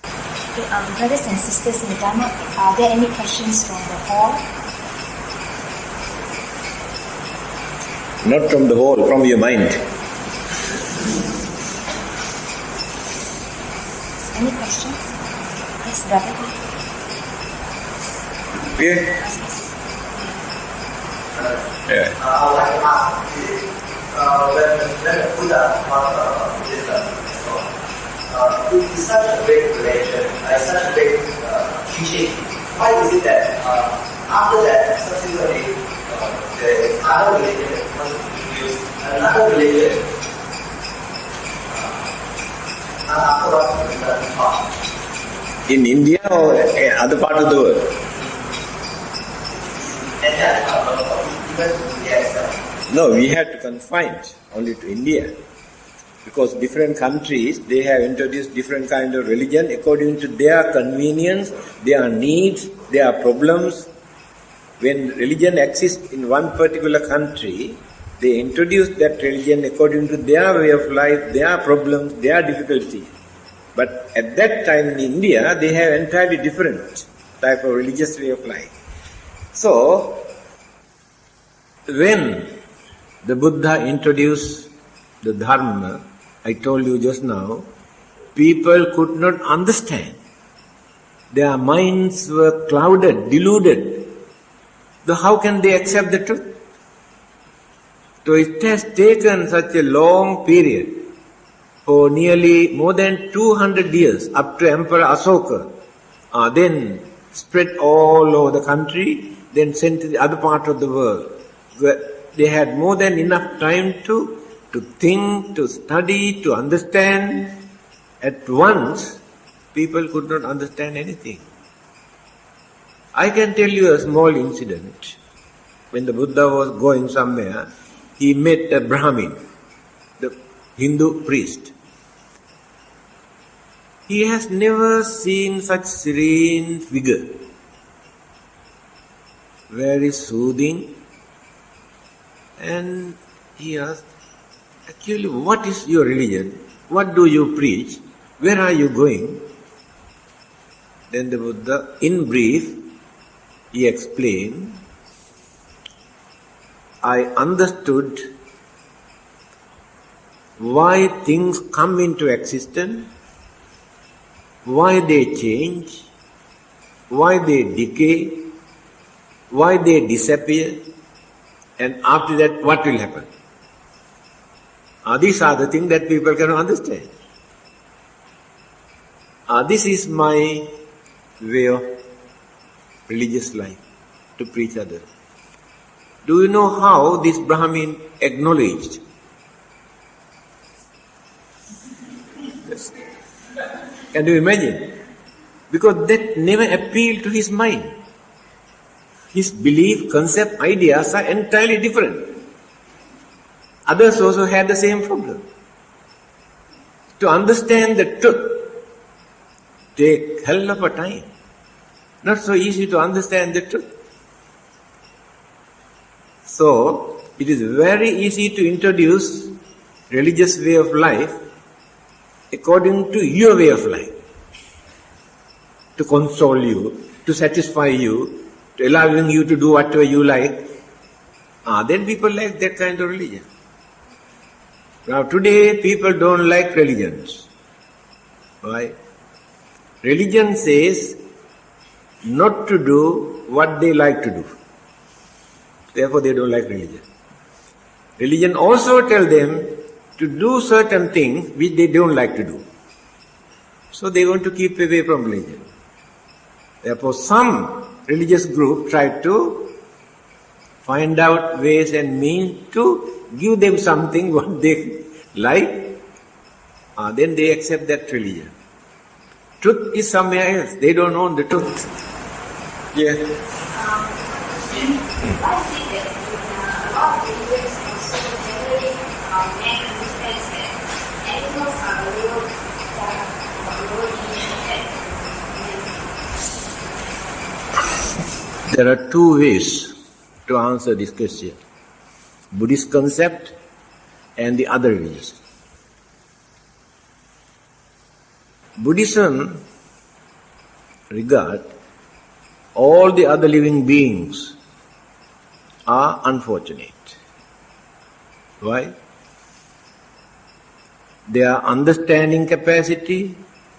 Okay, brothers and sisters in the Dhamma, are there any questions from the hall? Not from the hall, from your mind. Any questions? Yes, brother. Yeah. Yeah. I would like to ask, when the Buddha taught Buddhism, it's such a great relation, such a great teaching. Why is it that after that, subsequently, the other religion was introduced, another religion afterwards Buddha taught? In India or other part of the world? And that even India itself. No, we have to confine only to India. Because different countries, they have introduced different kind of religion according to their convenience, their needs, their problems. When religion exists in one particular country, they introduce that religion according to their way of life, their problems, their difficulties. But at that time in India, they have entirely different type of religious way of life. So, when the Buddha introduced the Dhamma, I told you just now, people could not understand Their minds were clouded, deluded. So how can they accept the truth? So it has taken such a long period, for nearly more than 200 years, up to Emperor Asoka, then spread all over the country, then sent to the other part of the world, where they had more than enough time to think, to study, to understand. At once, people could not understand anything. I can tell you a small incident. When the Buddha was going somewhere, he met a Brahmin, the Hindu priest. He has never seen such serene figure. Very soothing. And he asked, actually, what is your religion? What do you preach? Where are you going? Then the Buddha, in brief, he explained, I understood why things come into existence, why they change, why they decay, why they disappear, and after that what will happen. These are the things that people cannot understand. This is my way of religious life, to preach others. Do you know how this Brahmin acknowledged? Yes. Can you imagine? Because that never appealed to his mind. His belief, concept, ideas are entirely different. Others also had the same problem. To understand the truth take hell of a time. Not so easy to understand the truth. So, it is very easy to introduce religious way of life according to your way of life. To console you, to satisfy you, to allowing you to do whatever you like. Then people like that kind of religion. Now today people don't like religions. Why? Religion says not to do what they like to do. Therefore they don't like religion. Religion also tells them to do certain things which they don't like to do. So they want to keep away from religion. Therefore some religious group try to find out ways and means to give them something what they like, then they accept that religion. Truth is somewhere else. They don't own the truth. Yeah. I see that a lot of religions also generally man understands that animals are the real being. There are two ways to answer this question. Buddhist concept and the other religions. Buddhism regard all the other living beings are unfortunate. Why? Their understanding capacity,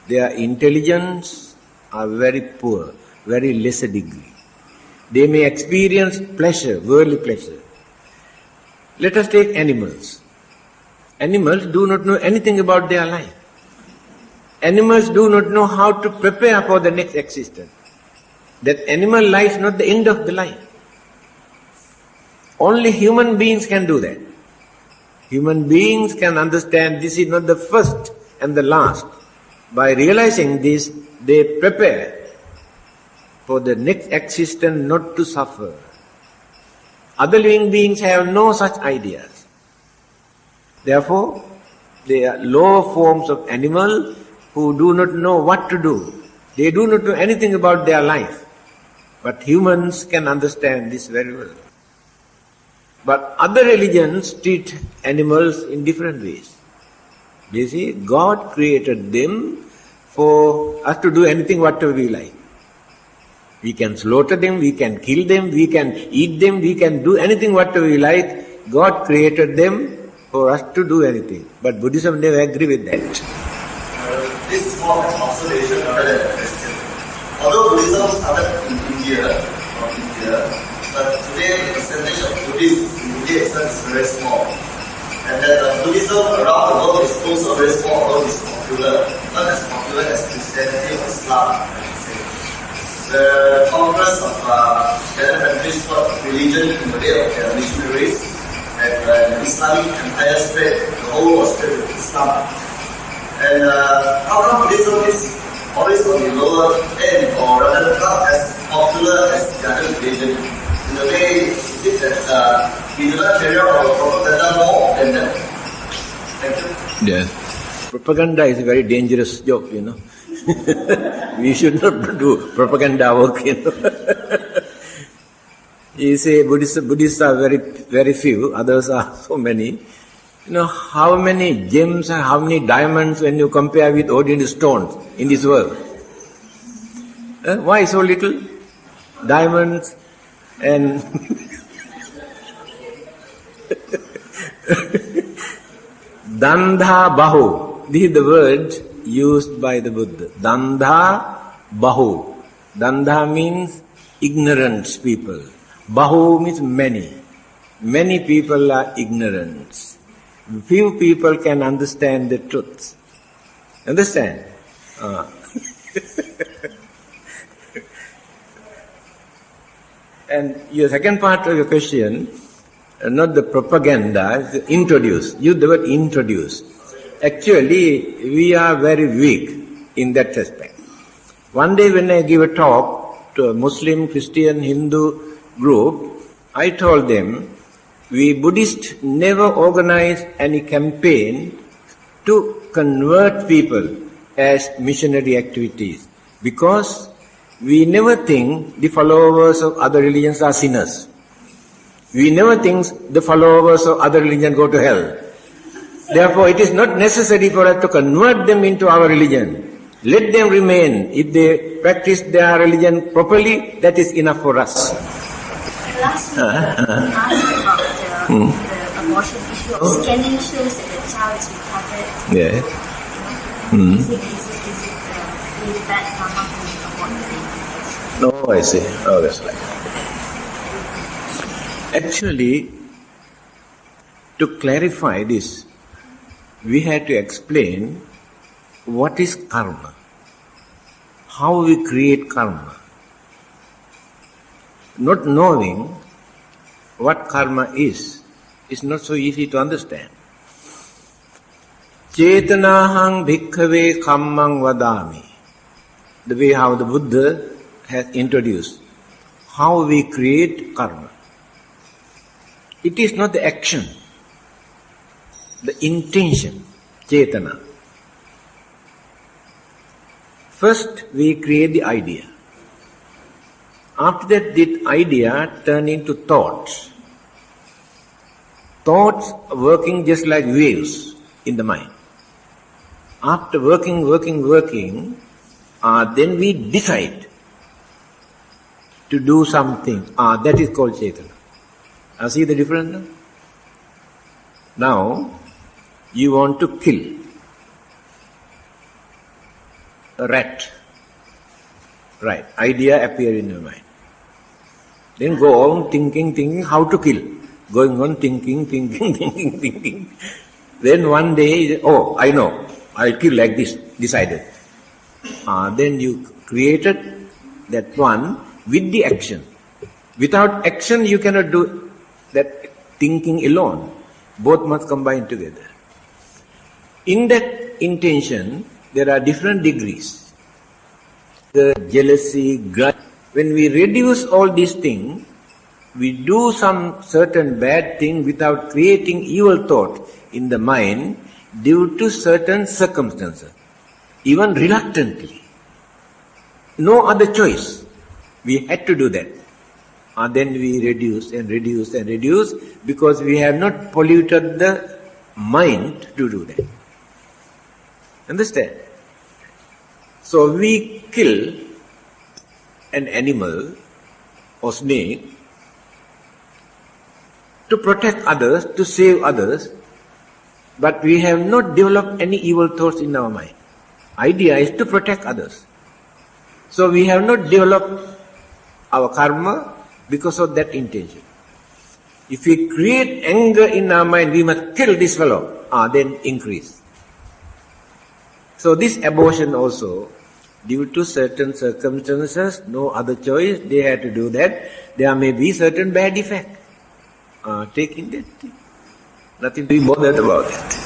their intelligence are very poor, very lesser degree. They may experience pleasure, worldly pleasure. Let us take animals. Animals do not know anything about their life. Animals do not know how to prepare for the next existence. That animal life is not the end of the life. Only human beings can do that. Human beings can understand this is not the first and the last. By realizing this, they prepare for the next existence not to suffer. Other living beings have no such ideas. Therefore, they are lower forms of animal who do not know what to do. They do not know anything about their life. But humans can understand this very well. But other religions treat animals in different ways. They say God created them for us to do anything whatever we like. We can slaughter them, we can kill them, we can eat them, we can do anything whatever we like. God created them for us to do anything. But Buddhism never agree with that. This is more an observation rather than a question. Although Buddhism started in India, but today the percentage of Buddhists in India itself is very small. And that Buddhism around the world is also very small, although it's popular, not as popular as Christianity or Islam, I should say. The conquest of Canada countries taught religion in the day of their missionaries, and the Islamic empire spread, the whole was spread with Islam. And how come Buddhism is always on the lower end, or rather not as popular as the other religion? In a way, is it that we do not carry out our propaganda more than them? Thank you. Yes. Propaganda is a very dangerous job, you know. We should not do propaganda work, you know. You say Buddhists are very, very few, others are so many. You know, how many gems and how many diamonds when you compare with ordinary stones in this world? Why so little? Diamonds and Dandha Bahu. This is the word used by the Buddha. Dandha Bahu. Dandha means ignorant people. Bahu means many. Many people are ignorant. Few people can understand the truth. Understand? And your second part of your question, not the propaganda, introduce. Use the word introduce. Actually, we are very weak in that respect. One day when I give a talk to a Muslim, Christian, Hindu group, I told them, we Buddhists never organize any campaign to convert people as missionary activities, because we never think the followers of other religions are sinners. We never think the followers of other religions go to hell. Therefore, it is not necessary for us to convert them into our religion. Let them remain. If they practice their religion properly, that is enough for us. Last week, asked about the abortion issue of scanning shows that the child is retarded. Yeah. Is it really bad karma to abort the baby? No, I see. Oh, that's right. Actually, to clarify this, we had to explain what is karma, how we create karma. Not knowing what karma is not so easy to understand. Chetanahang bhikkhave kammang vadami. The way how the Buddha has introduced how we create karma. It is not the action, the intention, chetana. First we create the idea. After that, the idea turn into thoughts. Thoughts working just like waves in the mind. After working, then we decide to do something. That is called Chetana. See the difference now? Now, you want to kill a rat. Right, idea appear in your mind. Then go on thinking how to kill. Going on thinking. Then one day, I know, I'll kill like this, decided. Then you created that one with the action. Without action, you cannot do that thinking alone. Both must combine together. In that intention, there are different degrees. The jealousy, grudge. When we reduce all these things, we do some certain bad thing without creating evil thought in the mind due to certain circumstances, even reluctantly. No other choice. We had to do that. And then we reduce because we have not polluted the mind to do that. Understand? So we kill an animal or snake to protect others, to save others, but we have not developed any evil thoughts in our mind. Idea is to protect others. So we have not developed our karma because of that intention. If we create anger in our mind, we must kill this fellow, then increase. So this abortion also, due to certain circumstances, no other choice, they had to do that. There may be certain bad effect. Taking that thing. Nothing to be bothered about it.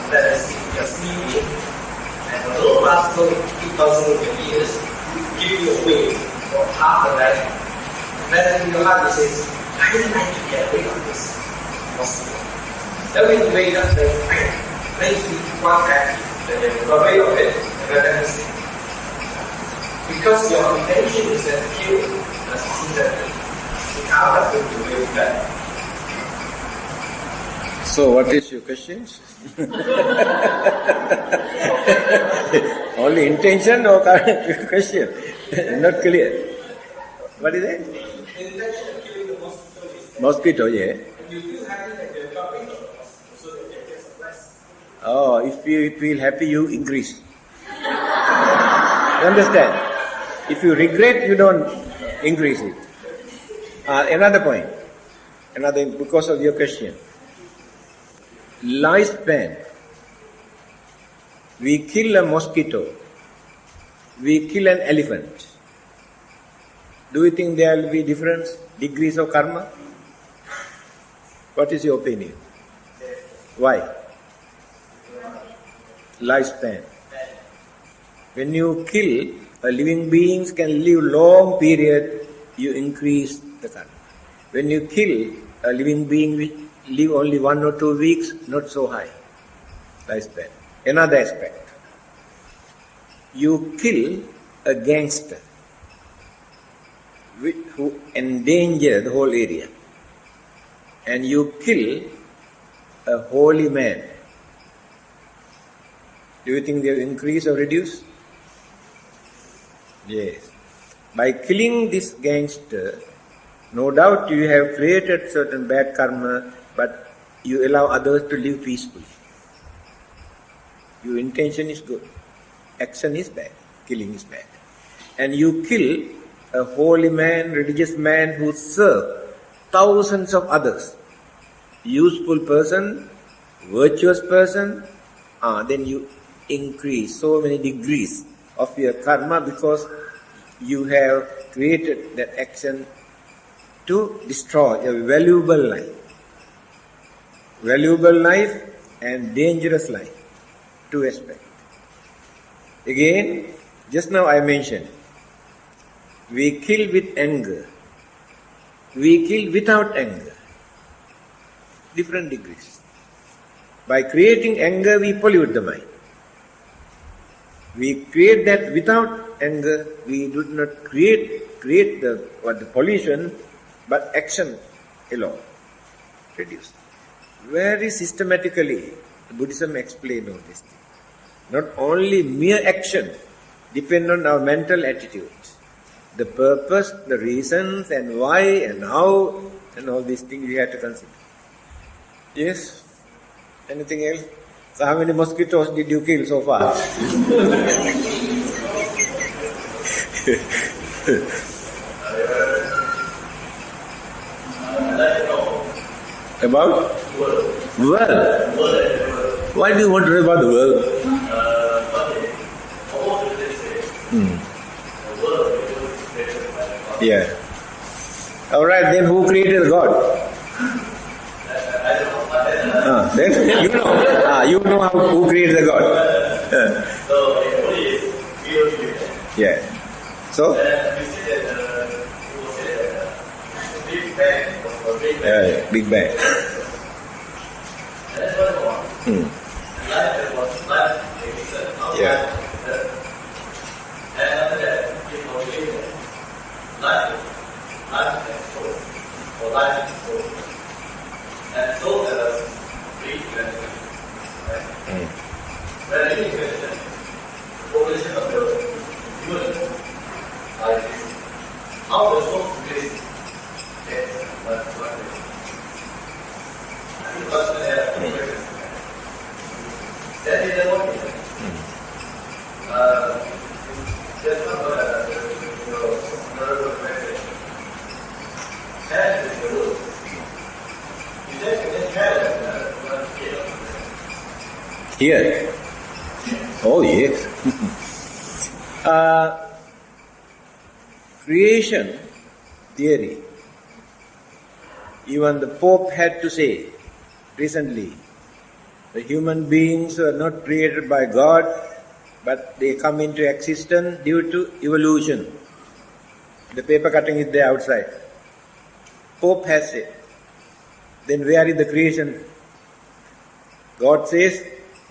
That is, you're sleeping, and for the past 2,000 years, give you away for half of that. Then in your heart, you say, I would like to get away from this. Then when you wake up, then you want that, then you go away of it, and then you sleep. Because your intention is that kill, as you see that, you can't have to do it back. So what is your question? Only intention or question? Not clear. What is it? Intention of killing the mosquito. Mosquito, yeah. You feel happy that you're dropping the mosquito, so that you get some rest. Oh, if you feel happy, you increase. You understand? If you regret, you don't increase it. Another point. Because of your question. Lifespan. We kill a mosquito. We kill an elephant. Do you think there will be different degrees of karma? What is your opinion? Why? Lifespan. When you kill a living beings can live long period, you increase the karma. When you kill a living being which live only 1 or 2 weeks, not so high lifespan. Another aspect. You kill a gangster who endanger the whole area. And you kill a holy man. Do you think they will increase or reduce? Yes. By killing this gangster, no doubt you have created certain bad karma, but you allow others to live peacefully. Your intention is good. Action is bad. Killing is bad. And you kill a holy man, religious man who serves thousands of others. Useful person, virtuous person, then you increase so many degrees of your karma because you have created that action to destroy a valuable life. Valuable life and dangerous life. 2 aspects. Again, just now I mentioned, we kill with anger. We kill without anger. Different degrees. By creating anger, we pollute the mind. We create that without anger. We do not create the pollution, but action alone. Reduce. Very systematically, Buddhism explains all this thing. Not only mere action depend on our mental attitudes. The purpose, the reasons, and why, and how, and all these things we have to consider. Yes? Anything else? So how many mosquitoes did you kill so far? About? World. Why do you want to know about the world? Yeah. Alright, then who created God? Then you know. You know who created the God. Yeah. So? Big Bang. Yeah. Here? Oh, yes. Creation theory. Even the Pope had to say recently, the human beings were not created by God, but they come into existence due to evolution. The paper cutting is there outside. Pope has said. Then where is the creation? God says,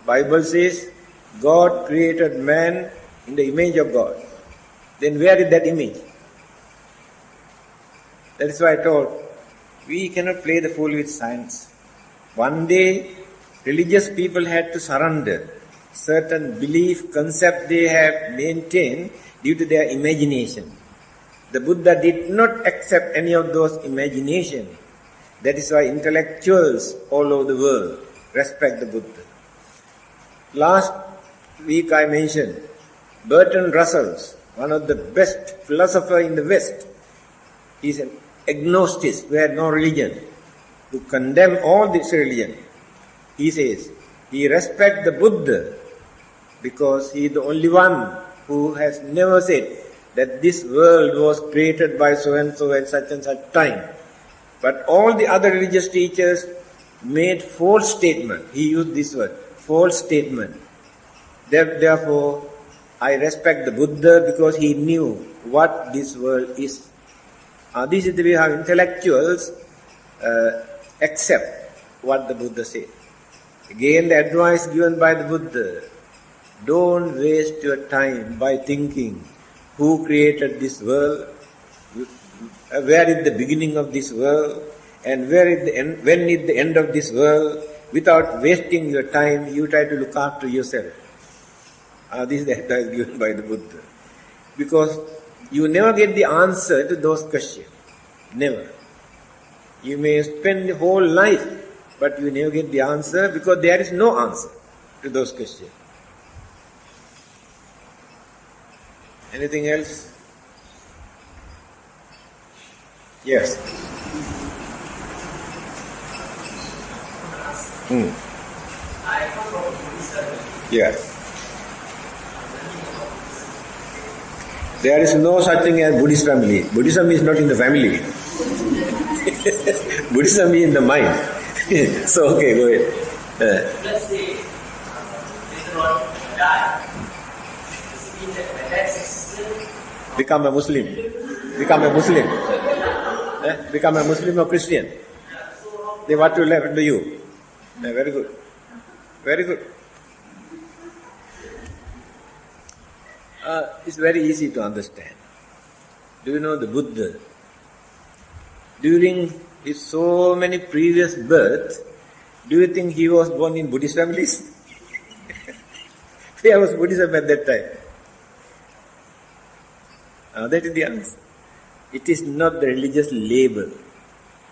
Bible says, God created man in the image of God. Then where is that image? That is why I told, we cannot play the fool with science. One day, religious people had to surrender certain belief concept they have maintained due to their imagination. The Buddha did not accept any of those imagination. That is why intellectuals all over the world respect the Buddha. Last week I mentioned Bertrand Russell, one of the best philosophers in the West. He is an agnostic, who had no religion, who condemned all this religion. He says he respects the Buddha because he is the only one who has never said that this world was created by so and so at such and such time. But all the other religious teachers made false statement. He used this word, false statement. Therefore, I respect the Buddha because he knew what this world is. This is the way how intellectuals accept what the Buddha said. Again, the advice given by the Buddha, don't waste your time by thinking who created this world, where is the beginning of this world, and where is the end, when is the end of this world. Without wasting your time, you try to look after yourself. This is the advice given by the Buddha. Because you never get the answer to those questions. Never. You may spend the whole life, but you never get the answer because there is no answer to those questions. Anything else? Yes. I come from Buddhism. Yes. There is no such thing as Buddhist family. Buddhism is not in the family. Buddhism is in the mind. So, okay, go ahead. Let's say later on die. Does it mean that my dad's existence? Become a Muslim. Become a Muslim. Become a Muslim or Christian. Then what will happen to you? Very good. Very good. It's very easy to understand. Do you know the Buddha? During his so many previous births, do you think he was born in Buddhist families? Where was Buddhism at that time? That is the answer. It is not the religious label.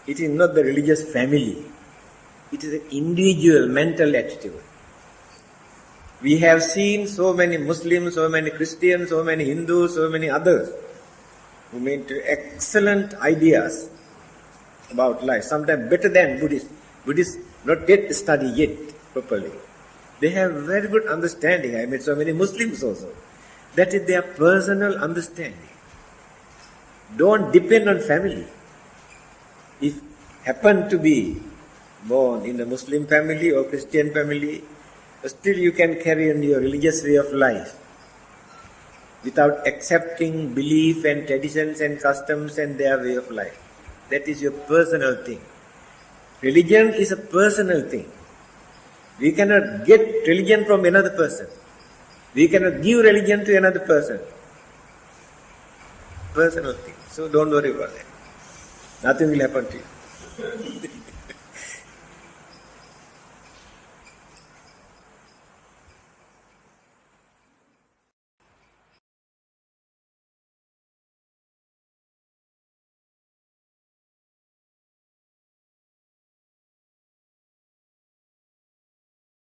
It is not the religious family. It is an individual mental attitude. We have seen so many Muslims, so many Christians, so many Hindus, so many others who made excellent ideas about life, sometimes better than Buddhists. Buddhists not yet study yet properly. They have very good understanding. I met so many Muslims also. That is their personal understanding. Don't depend on family. If happen to be born in a Muslim family or Christian family, still you can carry on your religious way of life without accepting belief and traditions and customs and their way of life. That is your personal thing. Religion is a personal thing. We cannot get religion from another person. We cannot give religion to another person. Personal thing. So don't worry about it. Nothing will happen to you.